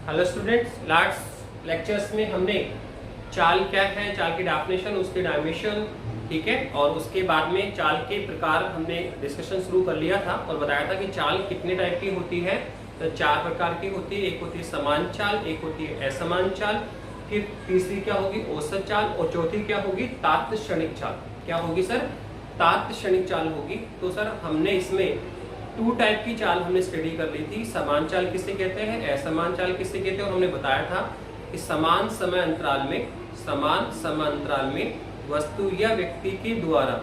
Hello students, last lectures में हमने चाल क्या है, चाल की डेफिनेशन, उसके डायमेंशन, ठीक है, और उसके बाद में चाल के प्रकार हमने डिस्कशन शुरू कर लिया था और बताया था कि चाल कितने टाइप की होती है। तो 4 प्रकार की होती है। एक होती है समान चाल, एक होती है असमान चाल, फिर तीसरी क्या होगी औसत चाल, और चौथी क्या होगी तात्क्षणिक चाल। क्या होगी सर? तात्क्षणिक चाल होगी। तो सर हमने इसमें 2 टाइप की चाल हमने स्टडी कर ली थी। समान चाल किसे कहते हैं, असमान चाल किसे कहते हैं, और हमने बताया था कि समान समय अंतराल में वस्तु या व्यक्ति के द्वारा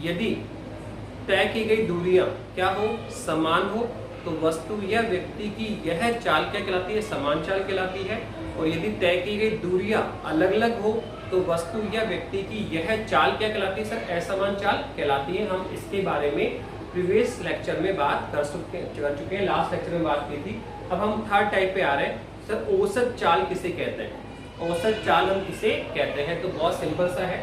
यदि तय की गई दूरियां क्या हो, समान हो, तो वस्तु या व्यक्ति की यह चाल क्या कहलाती है, समान चाल कहलाती है। और यदि तय की गई दूरियां अलग अलग हो तो वस्तु या व्यक्ति की यह चाल क्या कहलाती है सर, असमान चाल कहलाती है। हम इसके बारे में प्रीवियस लेक्चर में बात कर चुके हैं, लास्ट लेक्चर में बात की थी। अब हम थर्ड टाइप पे आ रहे हैं सर, औसत चाल किसे कहते हैं। औसत चाल हम किसे कहते हैं, तो बहुत सिंपल सा है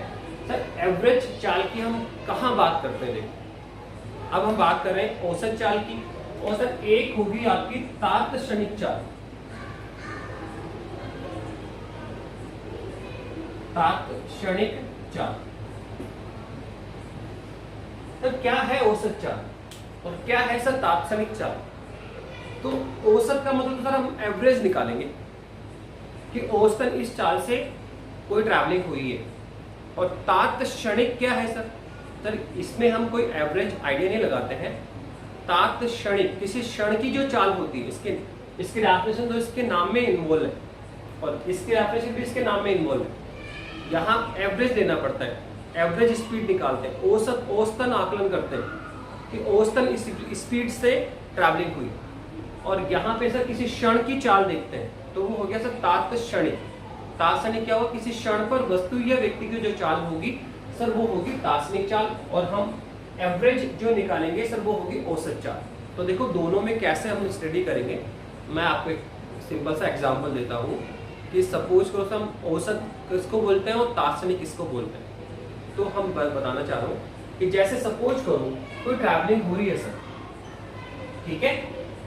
सर, एवरेज चाल की हम कहाँ बात करते हैं। अब हम बात कर रहे हैं औसत चाल की। औसत एक होगी आपकी तात्क्षणिक चाल। तात्क्षणिक चाल तो क्या है औसत चाल और क्या है सर तात्क्षणिक चाल। तो औसत का मतलब सर हम एवरेज निकालेंगे कि औसतन इस चाल से कोई ट्रैवलिंग हुई है। और तात्क्षणिक क्या है सर? सर इसमें हम कोई एवरेज आइडिया नहीं लगाते हैं। तात्क्षणिक किसी क्षण की जो चाल होती है, इसके डेफिनेशन तो इसके नाम में इन्वॉल्व है और इसके डेफिनेशन भी इसके नाम में इन्वॉल्व है। यहाँ एवरेज लेना पड़ता है, एवरेज स्पीड निकालते हैं, औसतन आकलन करते हैं कि औसतन स्पीड से ट्रैवलिंग हुई। और यहाँ पे सर किसी क्षण की चाल देखते हैं, तो वो हो गया सर तात्क्षणिक। तात्क्षणिक क्या होगा, किसी क्षण पर वस्तु या व्यक्ति की जो चाल होगी सर वो होगी तात्क्षणिक चाल, और हम एवरेज जो निकालेंगे सर वो होगी औसत चाल। तो देखो दोनों में कैसे हम स्टडी करेंगे। मैं आपको एक सिंपल सा एग्जांपल देता हूँ कि सपोज करो हम औसत किसको बोलते हैं और तात्क्षणिक किसको बोलते हैं। तो हम बताना चाह रहा हूँ कि जैसे सपोज करो कोई ट्रैवलिंग हो रही है सर, ठीक है,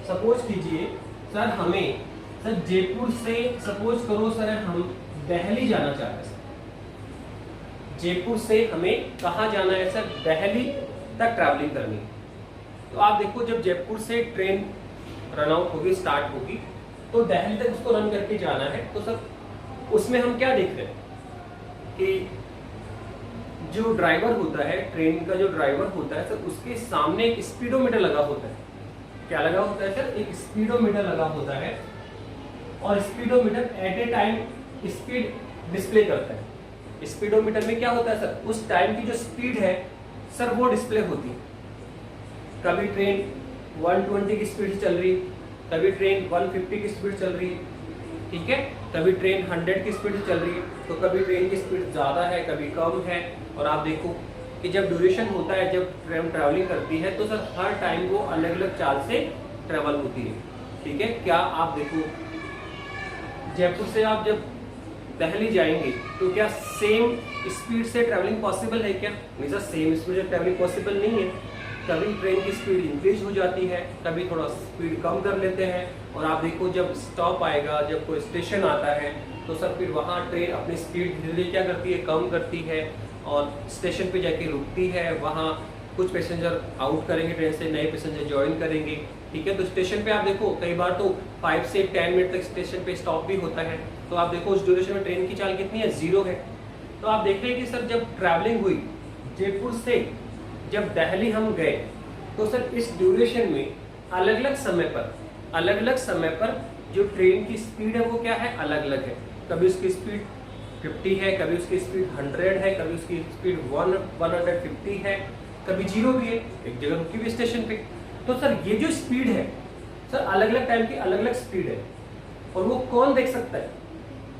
सपोज कीजिए सर हमें सर जयपुर से सपोज करो सर हम दिल्ली जाना चाह रहे हैं। जयपुर से हमें कहाँ जाना है सर, दिल्ली तक ट्रैवलिंग करनी है। तो आप देखो जब जयपुर से ट्रेन रन आउट होगी, स्टार्ट होगी, तो दिल्ली तक उसको रन करके जाना है। तो सर उसमें हम क्या देख रहे हैं कि जो ड्राइवर होता है, ट्रेन का जो ड्राइवर होता है सर, उसके सामने एक स्पीडोमीटर लगा होता है। क्या लगा होता है सर? एक स्पीडोमीटर लगा होता है, और speedometer at a time speed display करता है। स्पीडोमीटर में क्या होता है सर, उस टाइम की जो स्पीड है सर वो डिस्प्ले होती है। कभी ट्रेन 120 की स्पीड से चल रही, कभी ट्रेन 150 की स्पीड चल रही, ठीक है, कभी ट्रेन 100 की स्पीड से चल रही है, तो कभी ट्रेन की स्पीड ज़्यादा है, कभी कम है। और आप देखो कि जब ड्यूरेशन होता है, जब ट्रेन ट्रैवलिंग करती है, तो सर हर टाइम वो अलग अलग चाल से ट्रैवल होती है, ठीक है। क्या आप देखो जयपुर से आप जब दिल्ली जाएंगे तो क्या सेम स्पीड से ट्रैवलिंग पॉसिबल है क्या? नहीं सर, सेम स्पीड से ट्रैवलिंग पॉसिबल नहीं है। कभी ट्रेन की स्पीड इंक्रीज हो जाती है, कभी थोड़ा स्पीड कम कर लेते हैं। और आप देखो जब स्टॉप आएगा, जब कोई स्टेशन आता है, तो सर फिर वहाँ ट्रेन अपनी स्पीड धीरे धीरे क्या करती है, कम करती है, और स्टेशन पे जाके रुकती है। वहाँ कुछ पैसेंजर आउट करेंगे ट्रेन से, नए पैसेंजर ज्वाइन करेंगे, ठीक है। तो स्टेशन पे आप देखो कई बार तो 5 से 10 मिनट तक स्टेशन पे स्टॉप भी होता है। तो आप देखो उस ड्यूरेशन में ट्रेन की चाल कितनी है, 0 है। तो आप देख रहे हैं कि सर जब ट्रैवलिंग हुई जयपुर से जब दिल्ली हम गए, तो सर इस ड्यूरेशन में अलग अलग समय पर जो ट्रेन की स्पीड है वो क्या है, अलग अलग है। कभी उसकी स्पीड 50 है, कभी उसकी स्पीड 100 है, कभी उसकी स्पीड 150 है, कभी 0 भी है, एक जगह रुकी भी स्टेशन पे। तो सर ये जो स्पीड है सर अलग अलग टाइम की अलग अलग स्पीड है, और वो कौन देख सकता है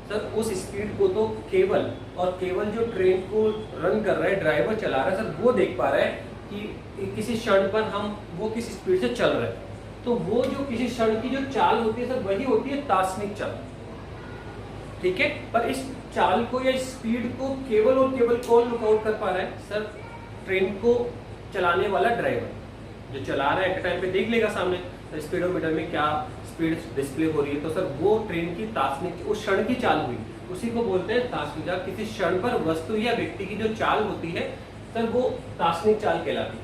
सर? उस स्पीड को तो केवल जो ट्रेन को रन कर रहा है, ड्राइवर चला रहा है सर, वो देख पा रहा है कि किसी क्षण पर हम वो किस स्पीड से चल रहे हैं। तो वो जो किसी क्षण की जो चाल होती है सर वही होती है तात्क्षणिक चाल, ठीक है। पर इस चाल को या स्पीड को केवल और केवल कौन लुकआउट कर पा रहा है सर? ट्रेन को चलाने वाला ड्राइवर जो चला रहा है, एट टाइम पे देख लेगा सामने स्पीडोमीटर में क्या स्पीड डिस्प्ले हो रही है, तो सर वो ट्रेन की तासनिक उस क्षण की चाल हुई, उसी को बोलते हैं तासनिक चाल। किसी क्षण पर वस्तु या व्यक्ति की जो चाल होती है सर वो तासनिक चाल कहलाती है।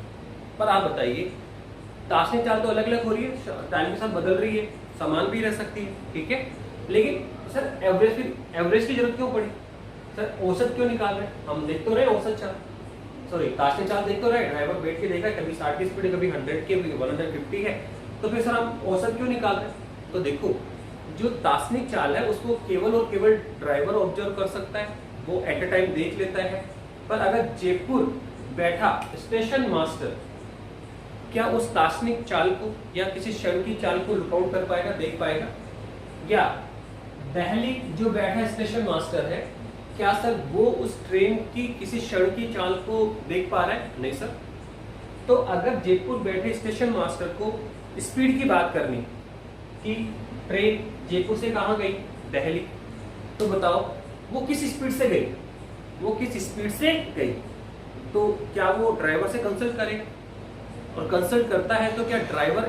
पर आप बताइए, तासनिक चाल तो अलग अलग हो रही है, टाइम के साथ बदल रही है, समान भी रह सकती है, ठीक है, लेकिन सर एवरेज की जरूरत क्यों पड़ी? सर औसत क्यों निकाल रहे हैं? हम देख तो रहे औसत चाल, सॉरी तासनिक चाल देख तो रहे, ड्राइवर बैठ के देखा कभी 60 की स्पीड है, कभी 100 की, 150 है, तो फिर सर हम औसत क्यों निकाल रहे हैं? तो देखो, जो तासनिक चाल है उसको केवल और केवल ड्राइवर ऑब्जर्व कर सकता है, वो एट ए टाइम देख लेता है। पर अगर जयपुर बैठा स्टेशन मास्टर क्या उस तासनिक चाल को या किसी क्षण की चाल को लुक आउट कर पाएगा, देख पाएगा? या दिल्ली जो बैठा स्टेशन मास्टर है, क्या सर वो उस ट्रेन की किसी क्षण की चाल को देख पा रहा है? नहीं सर। तो अगर जयपुर बैठे स्टेशन मास्टर को स्पीड की बात करनी कि ट्रेन जयपुर से कहां गई? दिल्ली, तो बताओ वो किस स्पीड से गई? वो किस स्पीड से गई? तो क्या वो ड्राइवर से कंसल्ट करेगा? और कंसल्ट करता है तो क्या ड्राइवर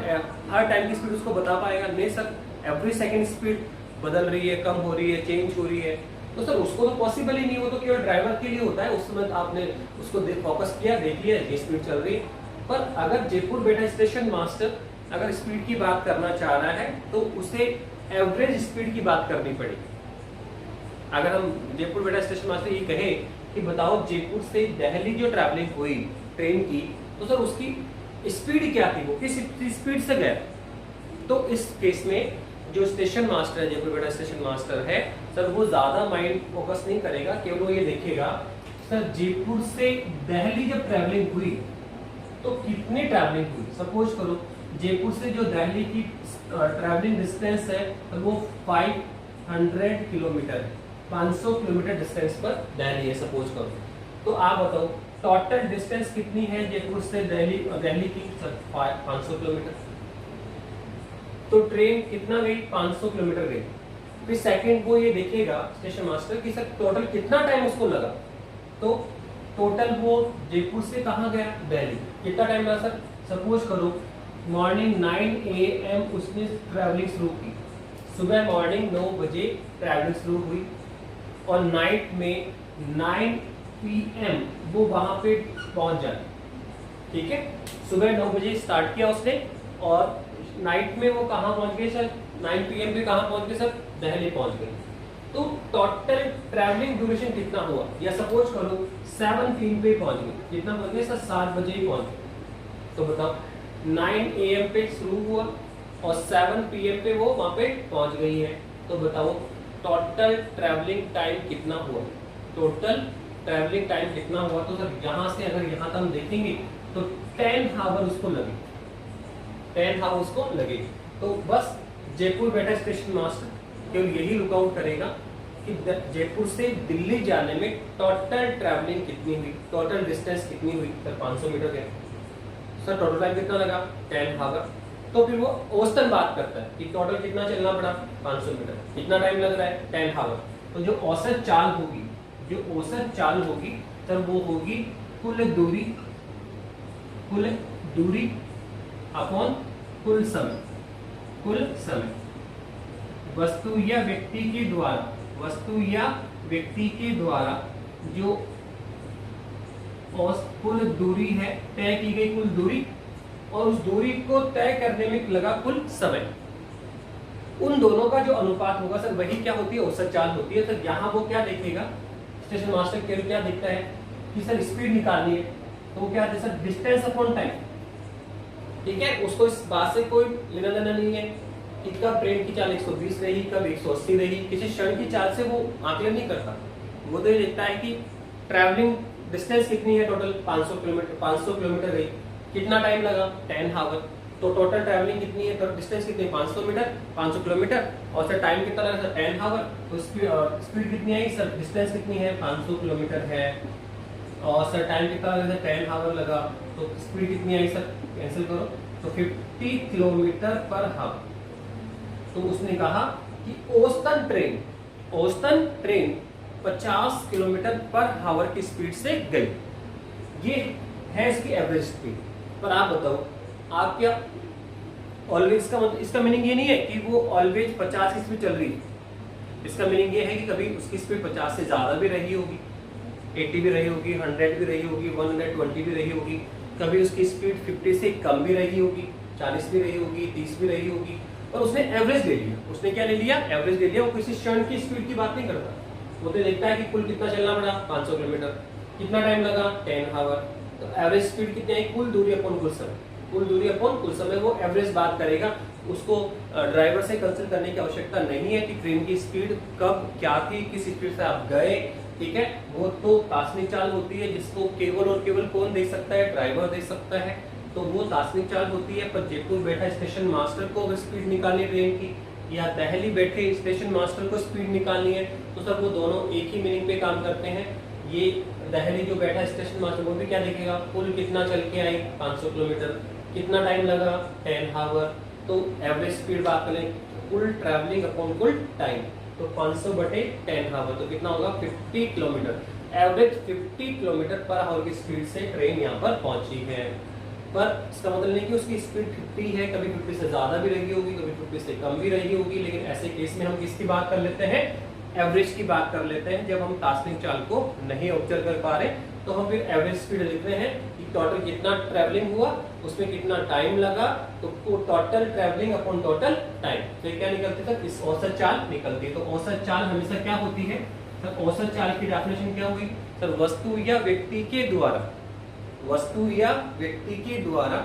हर टाइम की स्पीड उसको बता पाएगा? नहीं सर, एवरी सेकंड स्पीड बदल रही है, कम हो रही है, चेंज हो रही है, तो सर उसको तो पॉसिबल ही नहीं, वो तो केवल ड्राइवर के लिए होता है। उस समय आपने उसको फोकस किया, देख लिया ये स्पीड चल रही है। पर अगर जयपुर बैठा स्टेशन मास्टर अगर स्पीड की बात करना चाह रहा है तो उसे एवरेज स्पीड की बात करनी पड़ेगी। अगर हम जयपुर बैठा स्टेशन मास्टर ये कहे कि बताओ जयपुर से दिल्ली जो ट्रैवलिंग हुई ट्रेन की, तो सर उसकी स्पीड क्या थी, वो किस स्पीड से गया? तो इस केस में जो स्टेशन मास्टर है, जयपुर बैठा स्टेशन मास्टर है सर, वो ज्यादा माइंड फोकस नहीं करेगा, केवल वो ये देखेगा सर जयपुर से दिल्ली जब ट्रैवलिंग हुई तो कितनी ट्रैवलिंग हुई। सपोज करो जयपुर से जो दिल्ली की ट्रैवलिंग डिस्टेंस है तो वो 500 किलोमीटर है, 500 किलोमीटर डिस्टेंस पर दिल्ली है सपोज करो। तो आप बताओ टोटल डिस्टेंस कितनी है जयपुर से दिल्ली की? Sir 500 kilometre. तो ट्रेन कितना गई? 500 किलोमीटर गई। फिर सेकंड वो ये देखेगा स्टेशन मास्टर कि सर टोटल कितना टाइम उसको लगा। तो टोटल वो जयपुर से कहाँ गया? दिल्ली, कितना टाइम लगा सर? सपोज करो मॉर्निंग 9 AM उसने ट्रैवलिंग शुरू की, सुबह मॉर्निंग 9 बजे ट्रैवलिंग शुरू हुई और नाइट में 9 PM वो वहां पे पहुंच जाए, ठीक है। सुबह 9 बजे स्टार्ट किया उसने और नाइट में वो कहाँ पहुंच गए सर? 9 PM पे कहाँ पहुंच गए सर? दिल्ली पहुंच गए। तो टोटल ट्रैवलिंग ड्यूरेशन कितना हुआ? या सपोज करो 7 PM पे पहुंच गए, कितना पहुंच गए सर? 7 बजे ही पहुंच गए। तो बताओ 9 AM पे शुरू हुआ और 7 PM पे वो वहां पे पहुंच गई है, तो बताओ टोटल ट्रैवलिंग टाइम कितना हुआ? टोटल ट्रैवलिंग टाइम कितना हुआ? तो सर यहाँ से अगर यहाँ तक हम देखेंगे तो 10 आवर उसको लगे, 10 आवर उसको लगे। तो बस जयपुर बैठा स्टेशन मास्टर केवल यही लुकआउट करेगा कि जयपुर से दिल्ली जाने में टोटल ट्रैवलिंग कितनी हुई, टोटल डिस्टेंस कितनी हुई? सर 500 मीटर गए। सर टोटल टाइम कितना लगा? 10 आवर। तो फिर वो औसतन बात करता है कि टोटल कितना चलना पड़ा? 500 मीटर। कितना टाइम लग रहा है? 10 आवर। तो जो औसत चाल होगी, जो औसत चाल होगी सर वो होगी कुल दूरी अपॉन कुल समय, कुल समय। वस्तु या व्यक्ति के द्वारा, वस्तु या व्यक्ति के द्वारा जो कुल दूरी है, तय की गई कुल दूरी और उस दूरी को तय करने में लगा कुल समय, उन दोनों का जो अनुपात होगा सर वही क्या होती है? औसत चाल होती है। सर यहाँ वो क्या देखेगा स्टेशन मास्टर के क्या दिखता है कि सर स्पीड निकालनी है, तो वो क्या है सर? डिस्टेंस अपॉन टाइम, ठीक है। उसको इस बात से कोई लेना देना नहीं है कि कब ट्रेन की चाल 120 रही, कब 180 रही, किसी क्षण की चाल से वो आकलन नहीं करता। वो तो ये देखता है कि ट्रैवलिंग डिस्टेंस कितनी है, टोटल 500 किलोमीटर, 500 किलोमीटर गई, कितना टाइम लगा? 10 आवर। तो टोटल ट्रैवलिंग कितनी है, तो डिस्टेंस कितनी है? 500 मीटर, 500 किलोमीटर, और सर टाइम कितना लगा सर? 10 आवर। तो स्पीड कितनी आई सर? डिस्टेंस कितनी है? 500 किलोमीटर है, और सर टाइम कितना लगा सर? 10 आवर लगा। तो स्पीड कितनी आई सर? कैंसिल करो, तो 50 किलोमीटर पर आवर। तो उसने कहा कि औसतन ट्रेन 50 किलोमीटर पर आवर की स्पीड से गई। ये है इसकी एवरेज स्पीड। पर आप बताओ, आप क्या ऑलवेज का मतलब इसका मीनिंग ये नहीं है कि वो ऑलवेज 50 की स्पीड चल रही है। इसका मीनिंग ये है कि कभी उसकी स्पीड 50 से ज्यादा भी रही होगी, 80 भी रही होगी, 100 भी रही होगी, 120 भी रही होगी, कभी उसकी स्पीड 50 से कम भी रही होगी, 40 भी रही होगी, 30 भी रही होगी, और उसने एवरेज ले लिया। उसने क्या ले लिया? एवरेज ले लिया। वो किसी क्षण की स्पीड की बात नहीं करता, वो तो देखता है कि कुल कितना चलना पड़ा, 500 किलोमीटर, कितना टाइम लगा, 10 आवर। तो एवरेज स्पीड कितनी आई? कुल दूरी अपॉन कुल समय, कुल दूरी अपॉन कुल समय, वो एवरेज बात करेगा। उसको ड्राइवर से कंसल्ट करने की आवश्यकता नहीं है कि ट्रेन की स्पीड कब क्या थी, किस स्पीड से आप गए, ठीक है। वो तो दार्शनिक चाल होती है जिसको केवल और केवल कौन दे सकता है? ड्राइवर दे सकता है। तो वो दार्शनिक चाल होती है। पर जयपुर बैठा स्टेशन मास्टर को अगर स्पीड निकालनी ट्रेन की, या दिल्ली बैठे स्टेशन मास्टर को स्पीड निकालनी है, तो सर वो दोनों एक ही मीनिंग पे काम करते हैं। ये दिल्ली जो बैठा स्टेशन मास्टर वो भी क्या देखेगा? कुल कितना चल के आई, 500 किलोमीटर, कितना टाइम लगा, 10 आवर। तो एवरेज स्पीड बात करें, कुल ट्रैवलिंग अपॉन कुल टाइम, तो 500 बटे 10 आवर, तो कितना होगा? 50 kilometre. Average 50 kilometre per hour की स्पीड से ट्रेन यहाँ पर पहुंची है। पर इसका मतलब नहीं कि उसकी स्पीड 50 है, कभी 50 से ज्यादा भी रही होगी, कभी 50 से कम भी रही होगी। लेकिन ऐसे केस में हम किसकी बात कर लेते हैं? एवरेज की बात कर लेते हैं। जब हम दार्शनिक चाल को नहीं ऑब्जर्व कर पा रहे तो हम फिर एवरेज स्पीड लिखते हैं कि टोटल कितना ट्रैवलिंग हुआ, उसमें कितना टाइम लगा, तो total travelling upon total time. तो क्या निकलती है? इस औसत चाल निकलती है। तो औसत चाल हमेशा क्या होती है सर? औसत चाल की डेफिनेशन क्या हुई सर? वस्तु या व्यक्ति के द्वारा, वस्तु या व्यक्ति के द्वारा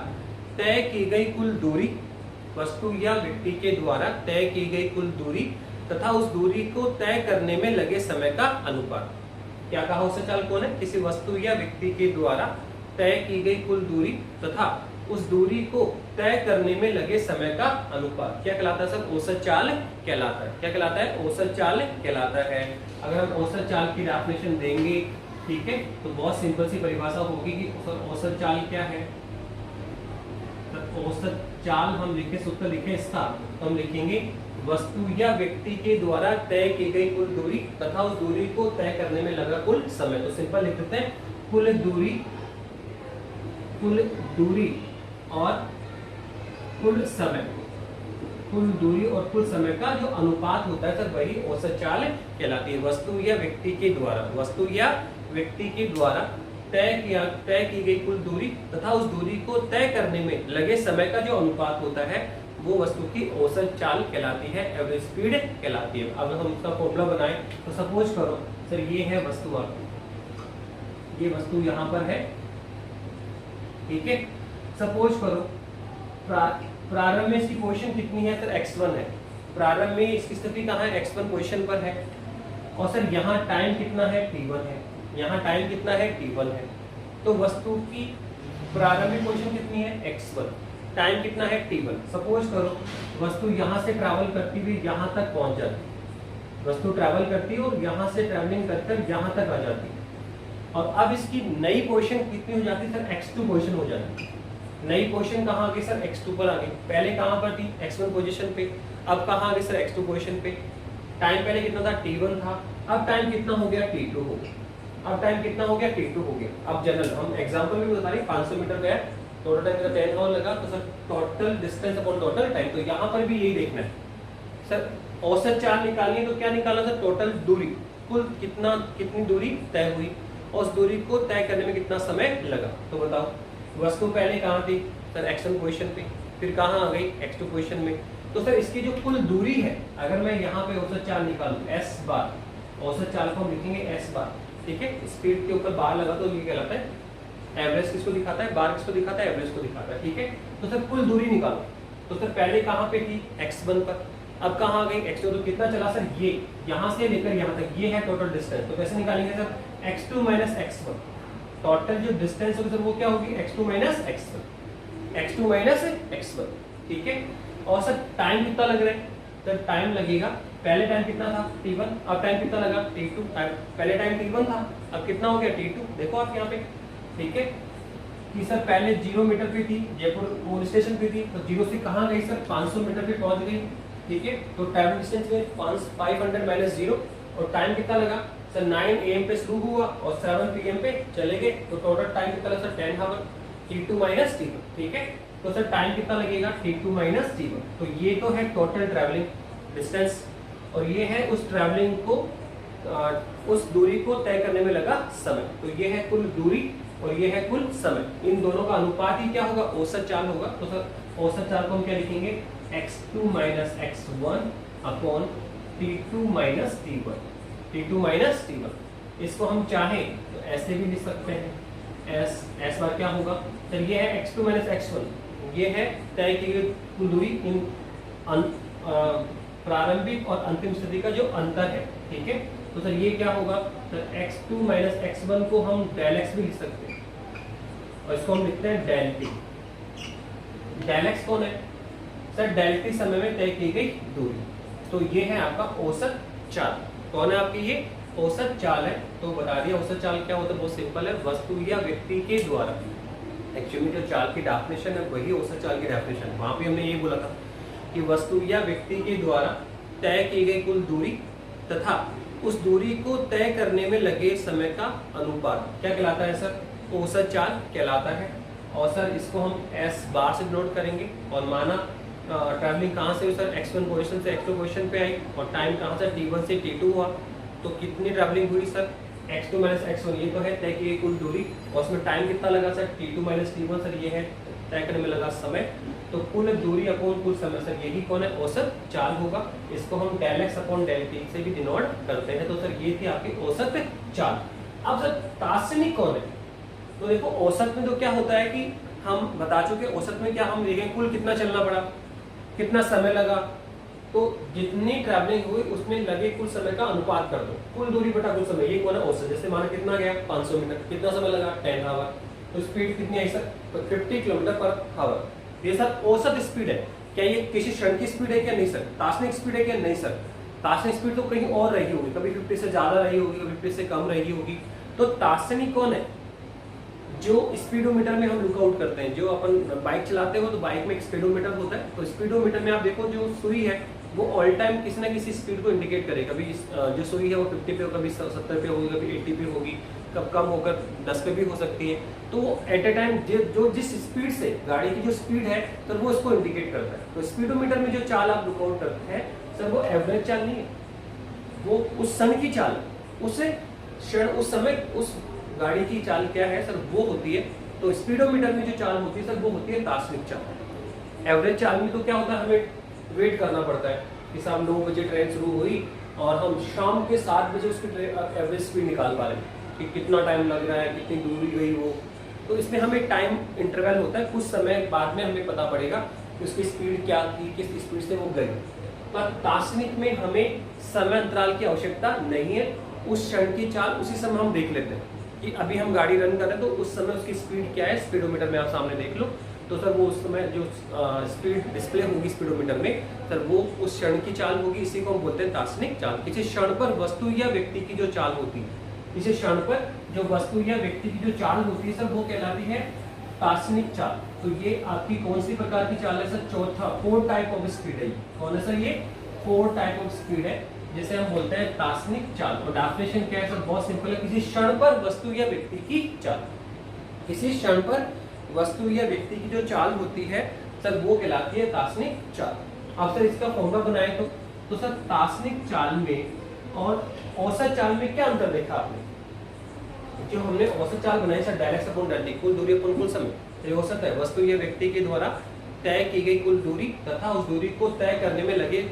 तय की गई कुल दूरी, वस्तु या व्यक्ति के द्वारा तय की गई कुल दूरी तथा उस दूरी को तय करने में लगे समय का अनुपात। क्या कहा? औसत चाल कौन है? किसी वस्तु या व्यक्ति के द्वारा तय की गई कुल दूरी तथा उस दूरी को तय करने में लगे समय का अनुपात क्या कहलाता है सर? औसत चाल कहलाता है। क्या कहलाता है? औसत चाल कहलाता है। अगर हम औसत चाल की डेफिनेशन देंगे, ठीक है, तो बहुत सिंपल सी परिभाषा होगी कि औसत चाल क्या है। तो औसत चाल हम लिखे, सूत्र लिखे इसका, तो हम लिखेंगे वस्तु या व्यक्ति के द्वारा तय की गई कुल दूरी तथा उस दूरी को तय करने में लगा कुल समय। तो सिंपल लिख देते हैं कुल दूरी और कुल समय, कुल दूरी और कुल समय का जो अनुपात होता है सर वही औसत चाल कहलाती है। वस्तु या व्यक्ति के द्वारा, वस्तु या व्यक्ति के द्वारा तय की गई कुल दूरी तथा उस दूरी को तय करने में लगे समय का जो अनुपात होता है वो वस्तु की औसत चाल कहलाती है, एवरेज स्पीड कहलाती है। अब हम इसका फॉर्मूला बनाएं तो सपोज करो सर ये है वस्तु, आपकी ये वस्तु यहाँ पर है, ठीक है। सपोज करो प्रारंभ में इसकी पोजीशन कितनी है सर? x1 है। प्रारंभ में इसकी स्थिति कहाँ है? x1 पोजीशन पर है। और सर यहाँ टाइम कितना है? t1 है। यहाँ टाइम कितना है? t1 है। तो वस्तु की प्रारंभिक पोजीशन कितनी है? x1, टाइम कितना है? t1। सपोज करो वस्तु यहाँ से ट्रैवल करती हुई यहाँ तक पहुंच जाती, वस्तु ट्रैवल करती है और यहाँ से ट्रैवलिंग कर यहाँ तक आ जाती है। और अब इसकी नई पोजीशन कितनी हो जाती है सर? x2 पोजीशन हो जाती है। नई पोजीशन कहाँ आ गई सर? x2 पर आ गई। पहले कहाँ पर थी? x1 पोजीशन पे। अब कहाँ आ गई सर? x2 पोजीशन पे। टाइम पहले कितना था? t1 था। अब टाइम कितना हो गया? t2 हो गया। अब टाइम कितना हो गया? t2 हो गया। अब जनरल हम एग्जांपल में बता रहे 500 मीटर गया, टोटल टाइम मेरा 10 आवर लगा, तो sir total distance upon total time. तो यहाँ पर भी यही देखना है सर, औसत चाल निकालनी है तो क्या निकालना सर? टोटल दूरी, कुल कितनी दूरी तय हुई और उस दूरी को तय करने में कितना समय लगा। तो बताओ वस्तु पहले कहाँ थी सर? x1 पोजीशन पे, फिर कहाँ आ गई? x2 पोजीशन में। तो सर इसकी जो कुल दूरी है, अगर मैं यहाँ पे औसत चाल निकालूं s बार, औसत चाल को हम लिखेंगे s बार, ठीक है। स्पीड के ऊपर बार लगा तो ये कहलाता है एवरेज, किसको दिखाता है? बार किसको दिखाता है? एवरेज को दिखाता है, ठीक है। तो सर कुल दूरी निकालो, तो सर पहले कहाँ पे थी? x1 पर, अब कहाँ आ गई? x2। तो कितना चला सर? ये यहाँ से लेकर यहाँ तक, ये है टोटल डिस्टेंस। तो कैसे निकालेंगे sir? x2 minus x1, total जो डिस्टेंस होगी सर वो क्या होगी? x2 minus x1, x2 minus x1, ठीक है। और सर टाइम कितना लग रहा है? सर टाइम लगेगा, पहले टाइम कितना था? t1, अब टाइम कितना लगा? t2। पहले टाइम t1 था, अब कितना हो गया? t2। देखो आप यहाँ पे, ठीक है, कि सर पहले 0 मीटर पे थी, जयपुर पुलिस स्टेशन पे थी, तो 0 से कहाँ गई सर? 500 मीटर पे पहुंच गई, ठीक है। तो ट्रैवल डिस्टेंस में 500 माइनस 0, और टाइम कितना लगा सर? 9 AM पे शुरू हुआ और 7 PM पे चले गए, तो टोटल टाइम कितना लगा sir? 10 our, t2 minus t1, ठीक है। तो सर टाइम कितना लगेगा, T2 माइनस T1। तो ये तो है टोटल ट्रैवलिंग डिस्टेंस, और ये है उस ट्रैवलिंग को उस दूरी को तय करने में लगा समय। तो ये है कुल दूरी और ये है कुल समय, इन दोनों का अनुपात ही क्या होगा, औसत चाल होगा। तो सर औसत चाल को हम क्या लिखेंगे, x2 minus x1 upon T2 minus T1, T2 minus T1। इसको हम चाहें तो ऐसे भी लिख सकते हैं, s बार क्या होगा सर, ये है x2 माइनस x1, ये है तय की गई कुल दूरी इन प्रारंभिक और अंतिम स्थिति का जो अंतर है, ठीक है। तो सर ये क्या होगा, सर x2 माइनस x1 को हम डेल x भी लिख सकते हैं, और इसको हम लिखते हैं डेल t। डेल x कौन है सर, डेल t समय में तय की गई दूरी। तो ये है आपका औसत चाल। कौन है आपकी, ये औसत चाल है। तो बता दिया औसत चाल क्या होता है, बहुत सिंपल है, वस्तु या व्यक्ति के द्वारा। एक्चुअली जो चाल की डेफिनेशन है वही औसत चाल की डेफिनेशन है। वहां पे हमने ये बोला था कि वस्तु या व्यक्ति के द्वारा तय की गई कुल दूरी तथा उस दूरी को तय करने में लगे समय का अनुपात क्या कहलाता है सर, औसत चाल कहलाता है। और सर इसको हम s बार से डिनोट करेंगे, और माना ट्रैवलिंग कहाँ से हुई सर, x1 पोजीशन से x2 पोजीशन पे आई, और टाइम कहाँ से t1 से t2 हुआ। तो कितनी ट्रैवलिंग हुई सर, x2 माइनस x1, ये तो है तय की गई कुल दूरी, और उसमें टाइम कितना लगा sir, t2 minus t1, sir ये है तय करने में लगा समय। तो कुल दूरी अपॉन कुल समय, सर यही कौन है, औसत चाल होगा। इसको हम del x upon del t से भी डिनोट करते हैं। तो सर ये थी आपकी औसत चाल। अब सर दार्शनिक कौन है, तो देखो औसत में तो क्या होता है कि हम बता चुके, औसत में क्या हम देखें कुल कितना चलना पड़ा, कितना समय लगा, तो जितनी ट्रैवलिंग हुई उसमें लगे कुल समय का अनुपात कर दो, कुल दूरी बटा कुल समय, ये कौन है औसत। जैसे माना कितना गया 500 मीटर, कितना समय लगा 10 आवर, तो स्पीड कितनी आई सर 50 किलोमीटर पर आवर। ये सर औसत स्पीड है। क्या ये किसी क्षण की स्पीड है क्या, नहीं सर। दार्शनिक स्पीड है क्या, नहीं सर। दार्शनिक स्पीड तो कहीं और रही होगी, कभी 50 से ज्यादा रही होगी, कभी 50 से कम रही होगी। तो दार्शनिक कौन है, जो स्पीडोमीटर में हम लुकआउट करते हैं। जो अपन बाइक चलाते हो तो बाइक में एक स्पीडोमीटर होता है, तो स्पीडोमीटर में आप देखो जो सुई है वो ऑल टाइम किसी ना किसी स्पीड को इंडिकेट करे। कभी जो सुई है वो 50 पे हो, कभी 70 पे होगी, कभी 80 पे होगी, कब कम होकर 10 पे भी हो सकती है। तो एट ए टाइम जो जिस स्पीड से गाड़ी की जो स्पीड है तो वो इसको इंडिकेट करता है। तो स्पीडोमीटर में जो चाल आप लुकआउट करते हैं सर वो एवरेज चाल नहीं है, वो उस क्षण की चाल, उस क्षण उस समय उस गाड़ी की चाल क्या है सर, वो होती है। तो स्पीडोमीटर में जो चाल होती है सर वो होती है दार्शनिक चाल। एवरेज चाल में तो क्या होता है, हमें वेट करना पड़ता है कि शाम 9 बजे ट्रेन शुरू हुई और हम शाम के 7 बजे उसकी एवरेज स्पीड निकाल पा रहे हैं कि कितना टाइम लग रहा है, कितनी दूरी गई वो। तो इसमें हमें टाइम इंटरवल होता है, कुछ समय बाद में हमें पता पड़ेगा कि उसकी स्पीड क्या थी, किस स्पीड से वो गई। पर दार्शनिक में हमें समय अंतराल की आवश्यकता नहीं है, उस क्षण की चाल उसी समय हम देख लेते हैं कि अभी हम गाड़ी रन कर रहे हैं तो उस समय उसकी स्पीड क्या है, स्पीडोमीटर में आप सामने देख लो। तो सर वो उस समय जो स्पीड डिस्प्ले होगी स्पीडोमीटर में सर वो उस क्षण की चाल होगी, इसी को हम बोलते हैं दार्शनिक चाल। किसी क्षण पर वस्तु या व्यक्ति की जो चाल होती है, किसी क्षण पर जो वस्तु या व्यक्ति की जो चाल होती है सर वो कहलाती है दार्शनिक चाल। तो ये आपकी कौन सी प्रकार की चाल है सर, चौथा 4 टाइप ऑफ स्पीड है। कौन है सर, ये 4 टाइप ऑफ स्पीड है जिसे हम बोलते हैं दार्शनिक चाल। और डेफिनेशन क्या है सर, बहुत सिंपल है, किसी क्षण पर वस्तु या व्यक्ति की चाल। किसी क्षण पर वस्तु या व्यक्ति की जो चाल होती है सर वो कहलाती है दार्शनिक चाल। अब सर इसका फॉर्मूला बनाए तो सर दार्शनिक चाल में और औसत चाल में क्या अंतर देखा आपने। जो हमने औसत चाल बनाई sir direct upon del t, कुल दूरी अपॉन कुल समय। ये औसत है, वस्तु या व्यक्ति के द्वारा तय की गई कुल दूरी तथा उस दूरी को तय करने में लगे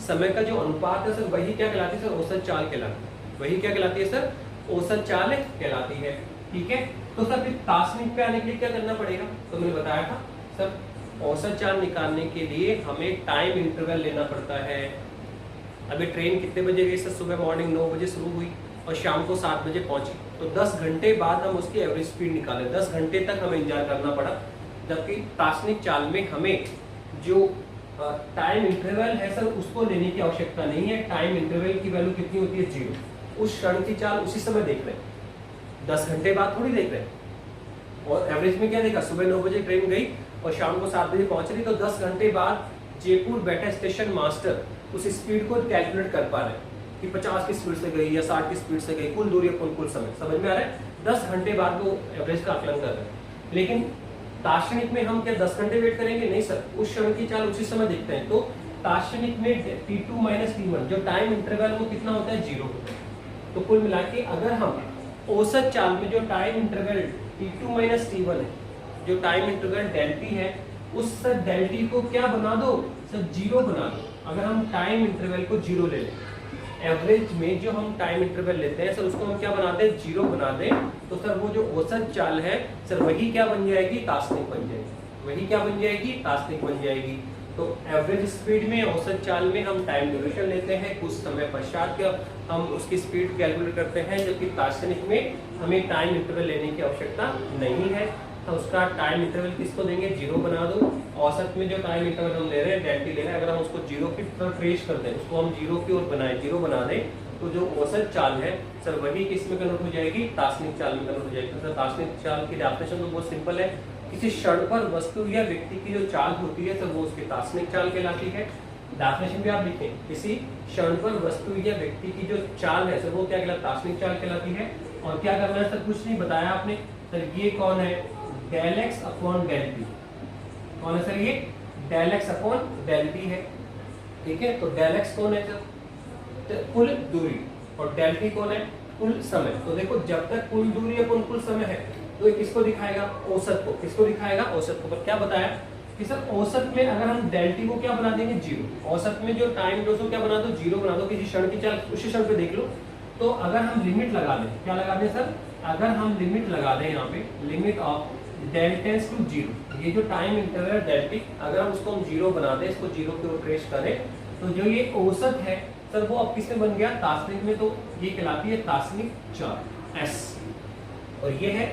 समय का जो अनुपात है सर वही क्या कहलाती है सर, औसत चाल कहलाती है। वही क्या कहलाती है सर, औसत चाल कहलाती है। ठीक है, तो सर फिर दार्शनिक पे आने के लिए क्या करना पड़ेगा, तो मैंने बताया था सर औसत चाल निकालने के लिए हमें टाइम इंटरवल लेना पड़ता है। अभी ट्रेन कितने बजे गई सर, सुबह मॉर्निंग 9 बजे शुरू हुई और शाम को 7 बजे पहुंची, तो 10 घंटे बाद हम उसकी एवरेज स्पीड निकालें। 10 घंटे तक हमें इंतजार करना पड़ा। जबकि दार्शनिक चाल में हमें जो टाइम इंटरवल है सर उसको लेने की आवश्यकता नहीं है। टाइम इंटरवल की वैल्यू कितनी होती है, 0। उस क्षण की चाल उसी समय देख रहे हैं, 10 घंटे बाद थोड़ी देख रहे हैं। और एवरेज में क्या देखा, सुबह 9 बजे ट्रेन गई और शाम को 7 बजे पहुंच रही, तो 10 घंटे बाद जयपुर बैठा स्टेशन मास्टर उस स्पीड को कैलकुलेट कर पा रहे हैं कि 50 की स्पीड से गई या 60 की स्पीड से गई, कुल दूरी अपन कुल समय। समझ में आ रहा है, 10 घंटे बाद वो एवरेज का आकलन कर रहे हैं। लेकिन दार्शनिक में हम क्या 10 घंटे वेट करेंगे? नहीं सर, उस क्षण की चाल उसी समय देखते हैं। तो दार्शनिक में t2 माइनस t1 जो टाइम इंटरवल वो कितना होता है? 0 होता है। तो कुल मिला के अगर हम औसत चाल में जो time interval t2 minus t1 है, जो टाइम इंटरवल डेल्टी है, उस डेल्टी को क्या बना दो सर? 0 बना दो। अगर हम टाइम इंटरवल को 0 ले लें, एवरेज में जो हम टाइम इंटरवल लेते हैं सर उसको हम क्या बनाते हैं? 0 बना दें, तो सर वो जो औसत चाल है सर वही क्या बन जाएगी? तात्क्षणिक बन जाएगी। वही क्या बन जाएगी? तात्क्षणिक बन जाएगी। तो एवरेज स्पीड में, औसत चाल में हम टाइम ड्यूरेशन लेते हैं, कुछ समय पश्चात हम उसकी स्पीड कैलकुलेट करते हैं, जबकि तात्क्षणिक में हमें टाइम इंटरवल लेने की आवश्यकता नहीं है। तो उसका टाइम इंटरवल किसको देंगे? 0 बना दो। औसत में जो टाइम इंटरवल हम ले रहे हैं, डेल्टी ले रहे हैं, अगर हम उसको 0 की तरफ ट्रेस कर दें, उसको हम 0 की ओर बनाए, 0 बना दें, तो जो औसत चाल है सर वही किस में कन्वर्ट हो जाएगी? तात्क्षणिक चाल में कन्वर्ट हो जाएगी। तो तात्क्षणिक चाल की डेफिनेशन तो बहुत सिंपल है, किसी क्षण पर वस्तु या व्यक्ति की जो चाल होती है सर वो उसकी तात्क्षणिक चाल कहलाती है। डेफिनेशन भी आप लिखें, किसी क्षण पर वस्तु या व्यक्ति की जो चाल है सर वो क्या कहलाती? तात्क्षणिक चाल कहलाती है। और क्या करना है सर? कुछ नहीं बताया आपने सर। ये कौन है? Del x upon del t. कौन है सर? ये del x upon del t है। ठीक है, तो डेल एक्स कौन है सर? तो कुल दूरी, और डेल टी कौन है? कुल समय। तो देखो जब तक कुल दूरी अपन कुल समय है तो ये किसको दिखाएगा? औसत को। किसको दिखाएगा? औसत को। पर क्या बताया कि सर औसत में अगर हम डेल टी को क्या बना देंगे? 0। औसत में जो टाइम जो क्या बना दो? 0 बना दो। किसी क्षण की चाल उसी क्षण पे देख लो। तो अगर हम लिमिट लगा दें, क्या लगा दें सर? अगर हम लिमिट लगा दें यहाँ पे, limit of del tends to 0, ये जो टाइम इंटरवल डेल टी, अगर हम उसको हम 0 बना दें, इसको 0 की ओर ट्रेस करें, तो जो ये औसत है सर वो अब किसमें बन गया? तात्क्षणिक में। तो ये कहलाती है तात्क्षणिक चाल एस, और ये है